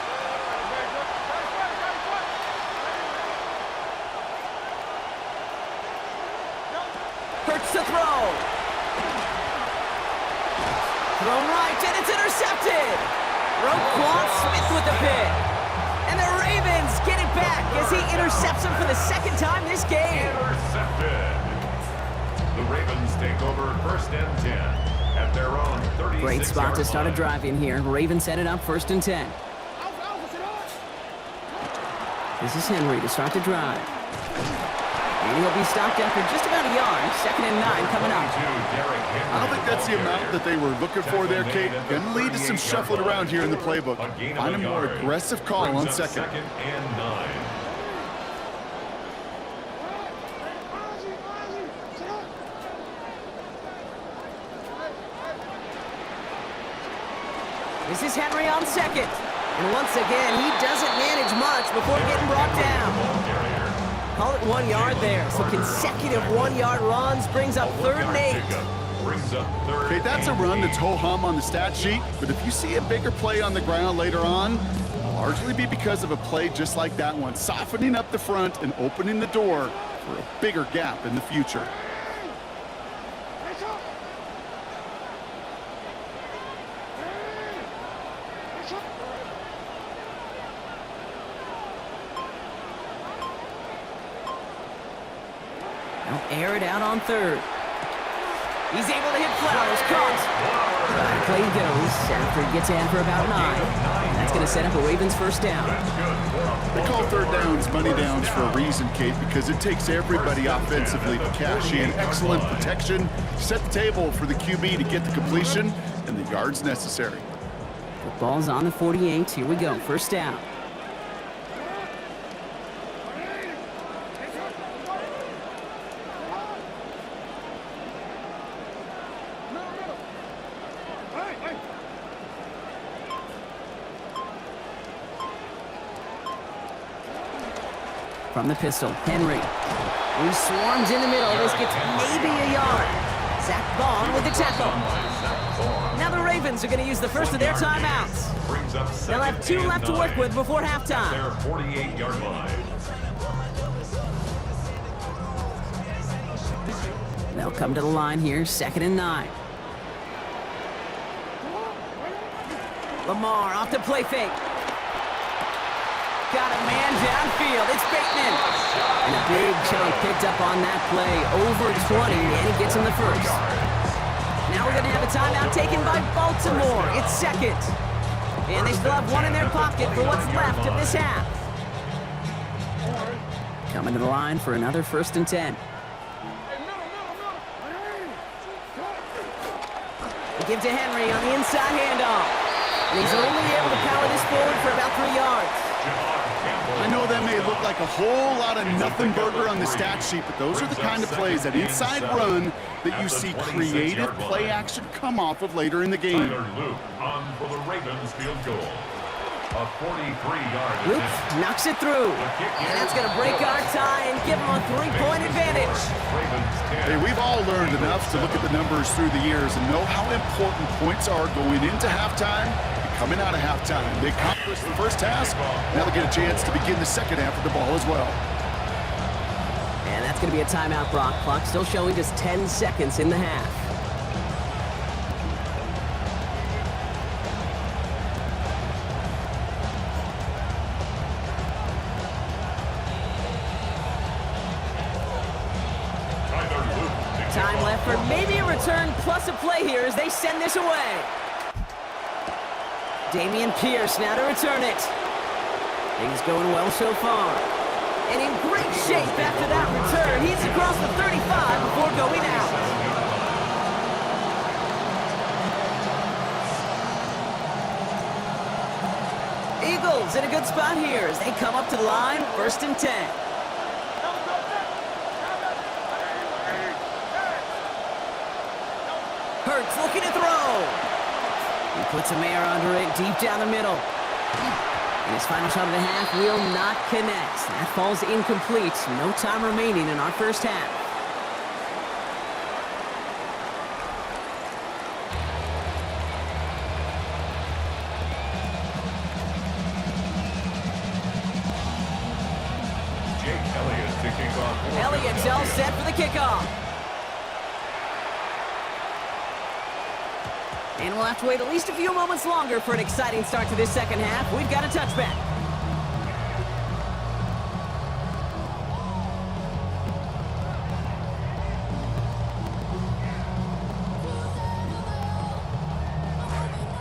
Hurts to throw. Thrown right, and it's intercepted. Roquan Smith with the pick. And the Ravens get it back as he intercepts him for the second time this game. Intercepted. The Ravens take over first and 10 at their own 36-yard Great spot to start a line. drive in here. Ravens set it up first and 10. This is Henry to start the drive. And he'll be stopped after just about a yard. Second and 9 coming up. I don't think that's the amount that they were looking for there, Kate. Going to lead to some shuffling around here in the playbook. Find a more aggressive call on second. Second and 9. This is Henry on second. And once again, he doesn't manage much before getting brought down. Call it 1 yard there. So consecutive 1-yard runs brings up third and 8. Okay, that's a run that's ho-hum on the stat sheet, but if you see a bigger play on the ground later on, it'll largely be because of a play just like that one, softening up the front and opening the door for a bigger gap in the future. They'll air it out on third. He's able to hit Flowers. Caught. Play goes after he gets in for about 9. And that's going to set up a Ravens first down. They call third downs money downs for a reason, Kate, because it takes everybody offensively to cash in. Excellent protection, set the table for the QB to get the completion and the yards necessary. The ball's on the 48. Here we go. First down. From the pistol, Henry. He swarms in the middle. This gets maybe a yard. Zach Vaughn with the tackle. Now the Ravens are going to use the first of their timeouts. They'll have 2 left to work with before halftime. Their 48-yard line. They'll come to the line here, 2nd and 9. Lamar off the play fake. Got a man downfield. It's Bateman. And a big chunk picked up on that play. Over 20, and he gets him the first. Now we're going to have a timeout taken by Baltimore. It's 2nd. And they still have 1 in their pocket for what's left of this half. Coming to the line for another 1st and 10. They give to Henry on the inside handoff. And he's only able to power this forward for about 3 yards. I know that may look like a whole lot of nothing burger on the stat sheet, but those are the kind of plays, that inside run, that you see creative play action come off of later in the game. Tyler Luke on for the Ravens field goal. A 43-yard Luke attempt. knocks it through. And that's going to break our tie and give him a 3-point advantage. Hey, we've all learned enough to look at the numbers through the years and know how important points are going into halftime and coming out of halftime. They accomplished the first task. Now they get a chance to begin the second half of the ball as well. And that's going to be a timeout, Brock. Clock still showing just 10 seconds in the half. Time left for maybe a return plus a play here as they send this away. Damian Pierce now to return it. Things going well so far. And in great shape after that return. He's across the 35 before going out. Eagles in a good spot here as they come up to the line, 1st and 10. Hurts looking to throw. He puts a man under it deep down the middle. And his final shot of the half will not connect. That falls incomplete. No time remaining in our first half. Jake Elliott to kick off. Elliott's all set for the kickoff. And we'll have to wait at least a few moments longer for an exciting start to this second half. We've got a touchback.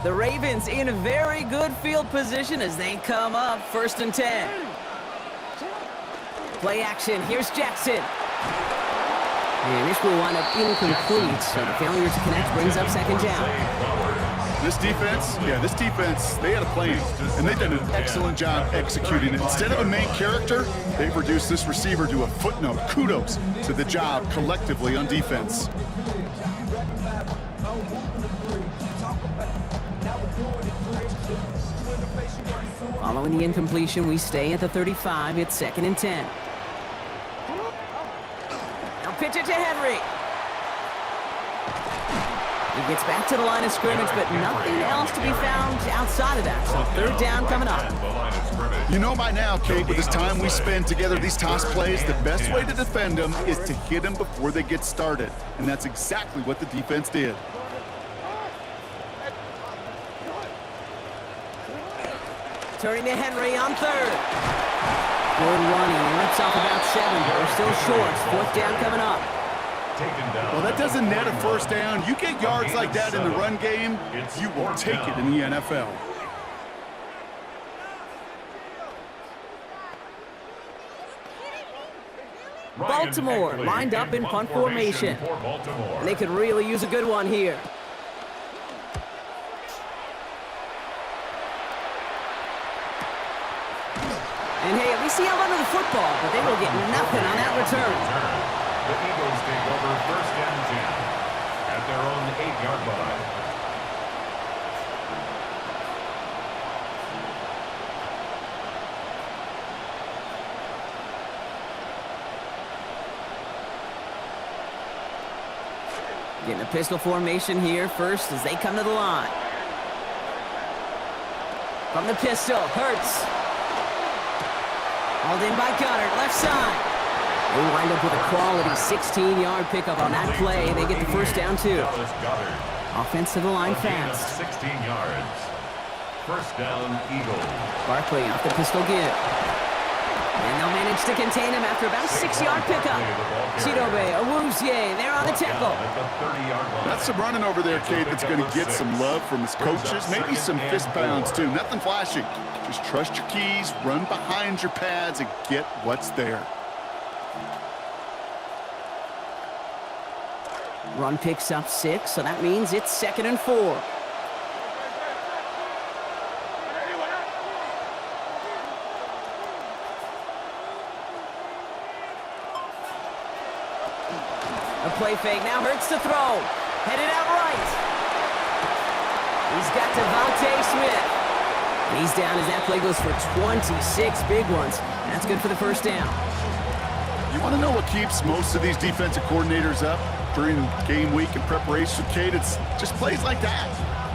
The Ravens in a very good field position as they come up, 1st and 10. Play action, here's Jackson. And this will wind up incomplete, so the failure to connect brings up 2nd down. This defense, they had a plan, and they've done an excellent job executing it. Instead of a main character, they've reduced this receiver to a footnote. Kudos to the job collectively on defense. Following the incompletion, we stay at the 35. It's 2nd and 10. Pitch it to Henry. He gets back to the line of scrimmage, but nothing else to be found outside of that. So 3rd down coming up. You know by now, Kate, with this time we spend together these toss plays, the best way to defend them is to hit them before they get started. And that's exactly what the defense did. Turning to Henry on third. Good running. He rips off about 7. They're still short. 4th down coming up. Well, that doesn't net a first down. You get yards like that in the run game, you will take it in the NFL. Baltimore lined up in punt formation. And they could really use a good one here. And hey, at least he held onto the football, but they will get nothing on that return. The Eagles take over 1st and 10 at their own 8-yard line. Getting a pistol formation here first as they come to the line. From the pistol, Hurts. Hauled in by Goddard, left side. They wind up with a quality 16-yard pickup on that play. They get the first down, too. Offense to the line fast. 16 yards. 1st down, Eagles. Barkley off the pistol give. And they'll manage to contain him after about a 6-yard pickup. Chidobe, Awuzie, they're on the tackle. That's some running over there, Kate, that's going to get some love from his coaches. Maybe some fist pounds, too. Nothing flashy. Just trust your keys, run behind your pads, and get what's there. Run picks up 6, so that means it's 2nd and 4. A play fake, now Hurts to throw. Headed out right. He's got Devontae Smith. And he's down as that play goes for 26 big ones. That's good for the first down. You want to know what keeps most of these defensive coordinators up during game week and preparation, Kate? It's just plays like that.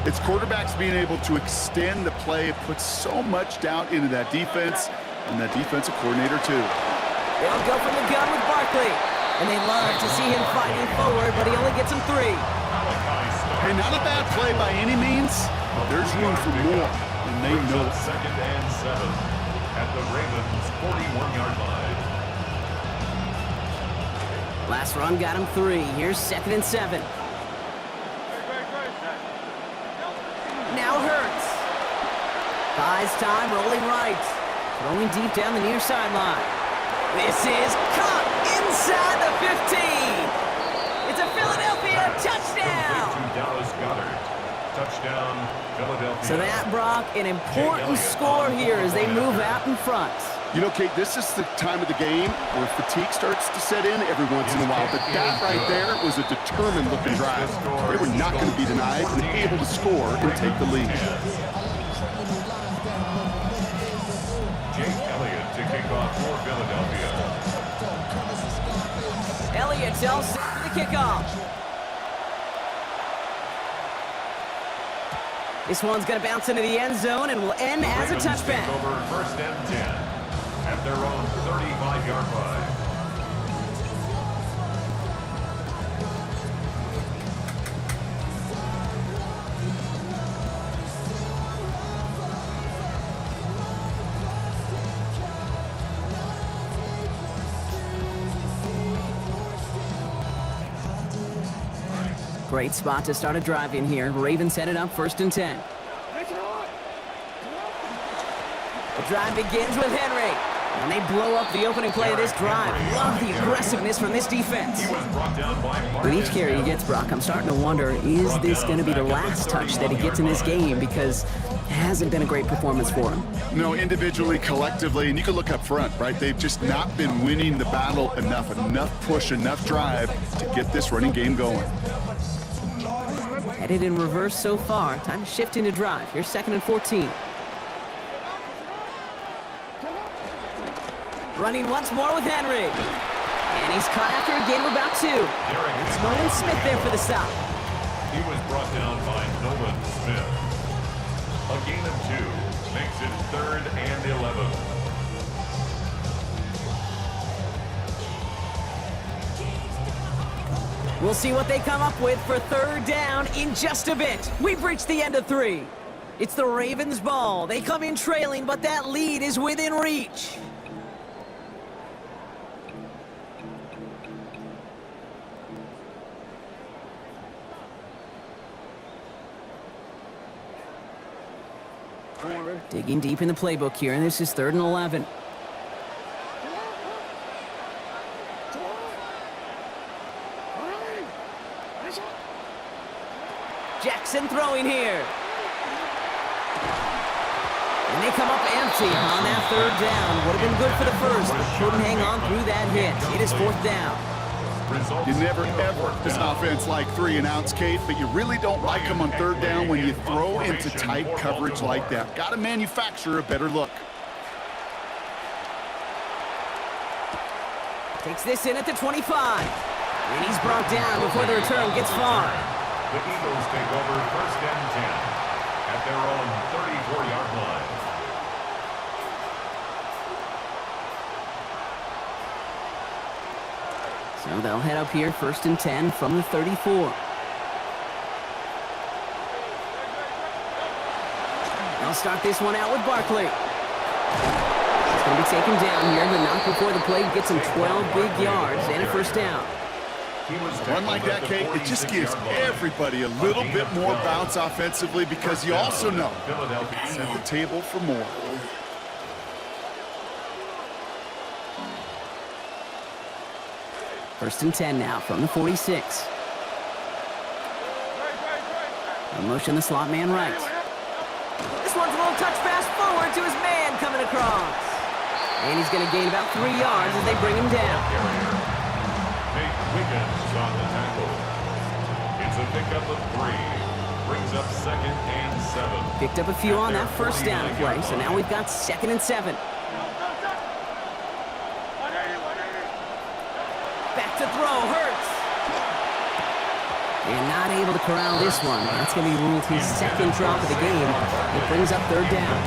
It's quarterbacks being able to extend the play. It puts so much doubt into that defense and that defensive coordinator, too. They'll go from the gun with Barkley. And they love to see him fighting forward, but he only gets him 3. Hey, not a bad play by any means, but there's room for more, and they know it. 2nd and 7 at the Ravens' 41-yard line. Last run got him 3. Here's 2nd and 7. Now Hurts. Buys time, rolling right. Throwing deep down the near sideline. This is caught inside the 15. It's a Philadelphia touchdown. Dallas Goddard. Touchdown, Philadelphia. So that, Brock, an important score here as they move out in front. You know, Kate, this is the time of the game where fatigue starts to set in every once in a while. But that right there was a determined-looking drive. They were not going to be denied and able to score and take the lead. Jake Elliott to kick off for Philadelphia. Elliott's all set for the kickoff. This one's going to bounce into the end zone and will end as a touchback. Over 1st and 10 at their own 35-yard line. Great spot to start a drive in here. Ravens headed up 1st and 10. The drive begins with Henry. And they blow up the opening play of this drive. Love the aggressiveness from this defense. With each carry he gets, Brock, I'm starting to wonder, is this going to be the last touch that he gets in this game? Because it hasn't been a great performance for him. No, individually, collectively, and you can look up front, right? They've just not been winning the battle enough push, enough drive to get this running game going. Headed in reverse so far. Time to shift into drive. Here's 2nd and 14. Running once more with Henry. And he's caught after a gain of about 2. It's Nolan Smith there for the stop. He was brought down by Nolan Smith. A gain of 2 makes it 3rd and 11. We'll see what they come up with for 3rd down in just a bit. We've reached the end of 3. It's the Ravens' ball. They come in trailing, but that lead is within reach. Digging deep in the playbook here, and this is 3rd and 11. Jackson throwing here. And they come up empty on that 3rd down. Would have been good for the first, but couldn't hang on through that hit. It is 4th down. You never, ever, as an offense, like 3 and outs, Kate, but you really don't like them on 3rd down when you throw into tight coverage like that. Got to manufacture a better look. Takes this in at the 25. And he's brought down before the return gets far. The Eagles take over 1st and 10 at their own 34-yard line. So they'll head up here 1st and 10 from the 34. They'll start this one out with Barkley. He's going to be taken down here, but not before the play gets him 12 big yards and a 1st down. A run like that, Kate, it just gives everybody a little bit more bounce offensively because you also know set the table for more. First and 10 now from the 46. In motion, the slot man right. This one's a little touch pass forward to his man coming across. And he's going to gain about 3 yards as they bring him down. Nate Wiggins on the tackle. It's a pickup of 3. Brings up 2nd and 7. Picked up a few on that 1st down play, so now we've got 2nd and 7. Back to throw, Hurts. And not able to corral this one. That's going to be ruled his 2nd drop of the game. It brings up 3rd down.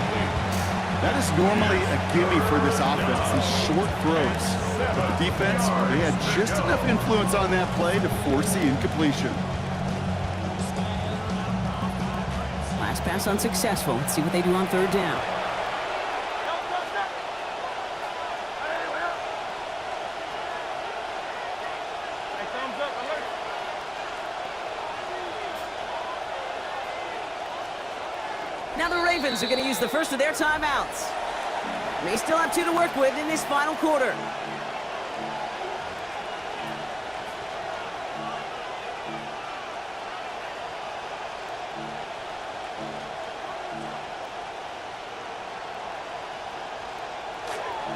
That is normally a gimme for this offense, these short throws. But the defense, they had just enough influence on that play to force the incompletion. Last pass unsuccessful. Let's see what they do on 3rd down. Now the Ravens are going to use the first of their timeouts. They still have 2 to work with in this final quarter.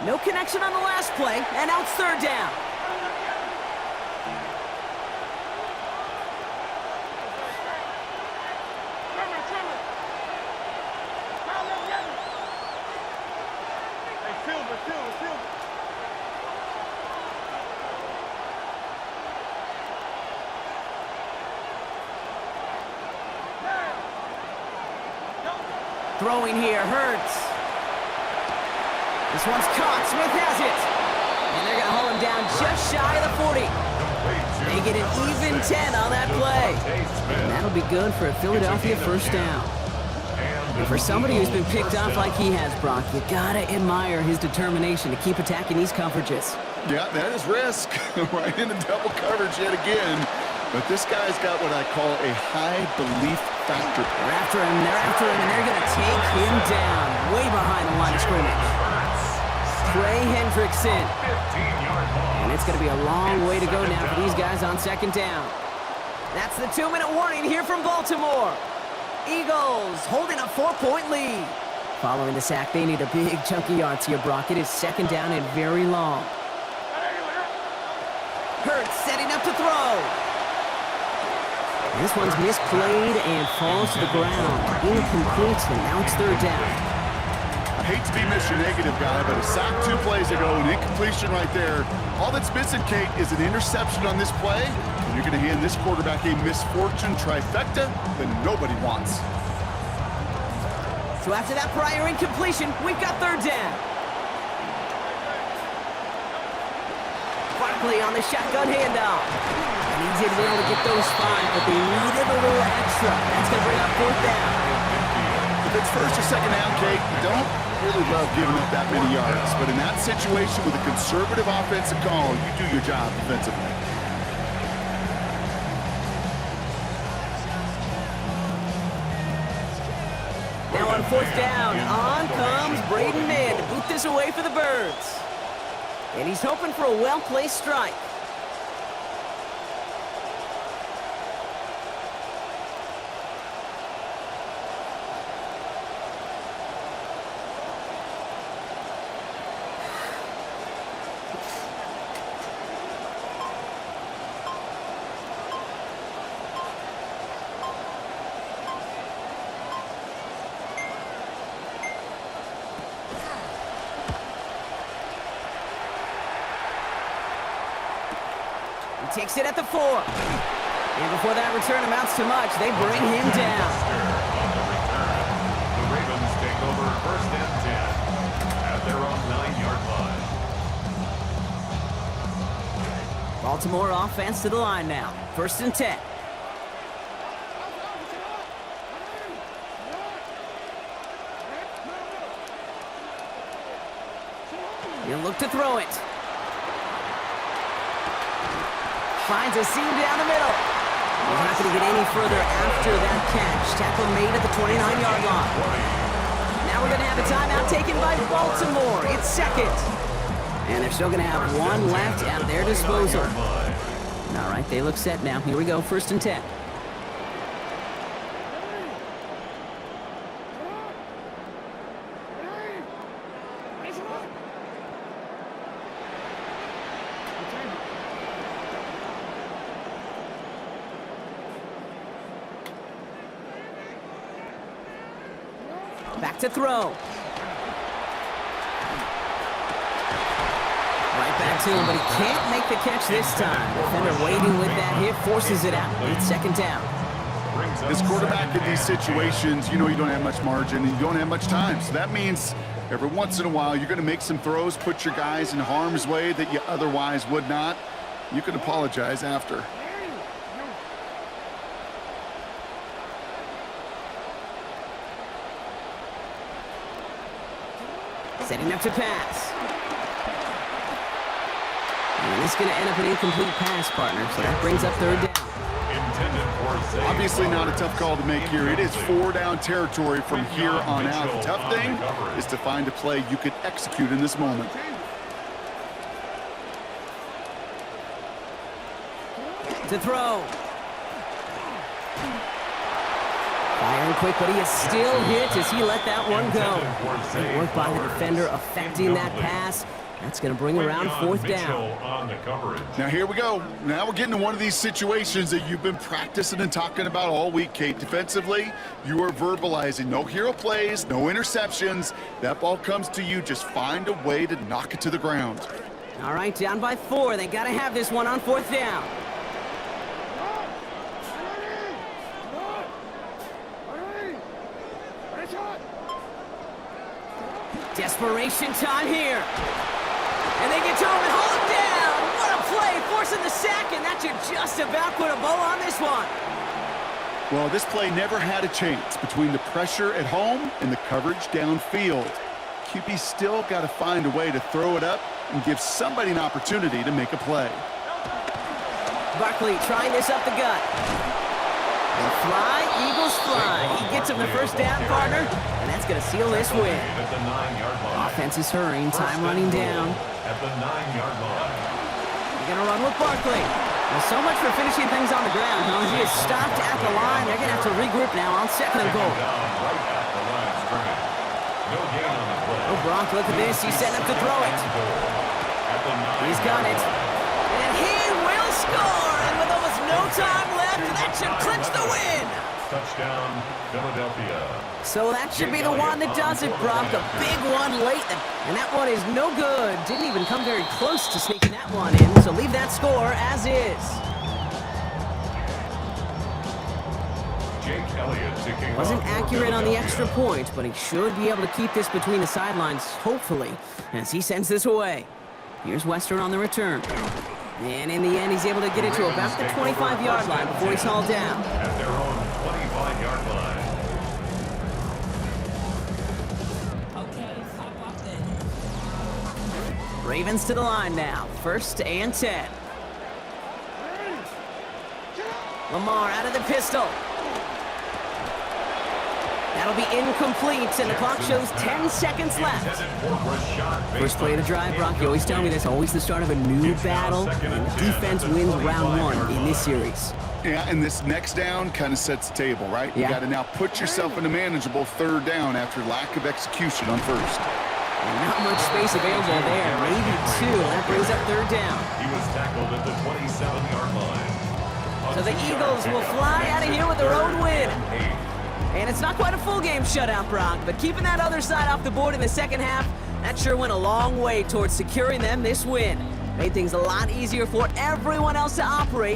No connection on the last play, and now it's 3rd down. Throwing here, Hurts. This one's caught. Smith has it. And they're going to haul him down just shy of the 40. They get an even 10 on that play. And that'll be good for a Philadelphia 1st down. And for somebody who's been picked off like he has, Brock, you got to admire his determination to keep attacking these coverages. Yeah, that is risk. Right into double coverage yet again. But this guy's got what I call a high belief factor. They're after him, and they're going to take him down way behind the line of scrimmage. Trey Hendrickson. And it's going to be a long way to go now for these guys on 2nd down. That's the 2-minute warning here from Baltimore. Eagles holding a 4-point lead. Following the sack, they need a big chunk of yards here, Brock. It is 2nd down and very long. Hurts setting up to throw. This one's misplayed and falls to the ground. Incomplete, and now it's 3rd down. I hate to be Mr. Negative guy, but a sack 2 plays ago, an incompletion right there. All that's missing, Kate, is an interception on this play, and you're going to hand this quarterback a misfortune trifecta that nobody wants. So after that prior incompletion, we've got 3rd down. Barkley on the shotgun handoff. And he did well to get those 5, but they needed a little extra. That's going to bring up 4th down. The it's first or second down, Kate, you don't really love giving up that many yards. But in that situation with a conservative offensive call, you do your job defensively. Now on fourth down, on comes Braden Mann to boot this away for the Birds. And he's hoping for a well-placed strike. Takes it at the 4. And before that return amounts to much, they bring him down. The Ravens take over first and 10 at their own 9-yard line. Baltimore offense to the line now. First and 10. He'll look to throw it. Finds a seam down the middle. He's not going to get any further after that catch. Tackle made at the 29-yard line. Now we're going to have a timeout taken by Baltimore. It's second. And they're still going to have one left at their disposal. All right, they look set now. Here we go, first and 10. Back to throw. Right back to him, but he can't make the catch this time. Defender waiting with that hit, forces it out. It's second down. As quarterback in these situations, you know you don't have much margin and you don't have much time. So that means every once in a while you're going to make some throws, put your guys in harm's way that you otherwise would not. You can apologize after. Setting up to pass. And it's going to end up an incomplete pass, partner. So that brings up third down. Obviously not a tough call to make here. It is 4-down territory from here on out. The tough thing is to find a play you could execute in this moment. To throw. Firing quick, but he is still hit as he let that one go. Good work by the defender affecting that pass. That's going to bring around fourth down. Now here we go. Now we're getting to one of these situations that you've been practicing and talking about all week, Kate. Defensively, you are verbalizing no hero plays, no interceptions. That ball comes to you. Just find a way to knock it to the ground. All right, down by 4. They got to have this one on fourth down. Desperation time here. And they get to him and hold him down. What a play, forcing the sack, and that should just about put a bow on this one. Well, this play never had a chance between the pressure at home and the coverage downfield. QB still got to find a way to throw it up and give somebody an opportunity to make a play. Barkley trying this up the gut. And fly, Eagles fly. He gets him the first down, partner, and that's going to seal this win. Offense is hurrying, time running down. At the 9-yard line. They're going to run with Barkley. Well, so much for finishing things on the ground, huh? He is stopped at the line. They're going to have to regroup now on second and goal. Oh, Gronk, look at this. He's setting up to throw it. He's got it. And he will score. And with almost no time left, that should clinch the win. Touchdown, Philadelphia. So that should be the one that does it, Brock. A big one late. And that one is no good. Didn't even come very close to sneaking that one in. So leave that score as is. Jake Elliott ticking Wasn't off accurate on the Philadelphia. extra point, but he should be able to keep this between the sidelines, hopefully, as he sends this away. Here's Western on the return. And in the end, he's able to get it to about the 25-yard line before he's hauled down. At their own 25-yard line. Ravens to the line now. 1st and 10. Lamar out of the pistol. That'll be incomplete, and the clock shows 10 seconds left. First play of the drive, Brock, you always tell me that's always the start of a new battle, and the defense wins round 1 in this series. Yeah, and this next down kind of sets the table, right? Yeah. You got to now put yourself in a manageable 3rd down after lack of execution on 1st. Not much space available there, maybe 2. That brings up 3rd down. He was tackled at the 27-yard line. So the Eagles will fly out of here with their own win. And it's not quite a full game shutout, Brock, but keeping that other side off the board in the second half, that sure went a long way towards securing them this win. Made things a lot easier for everyone else to operate.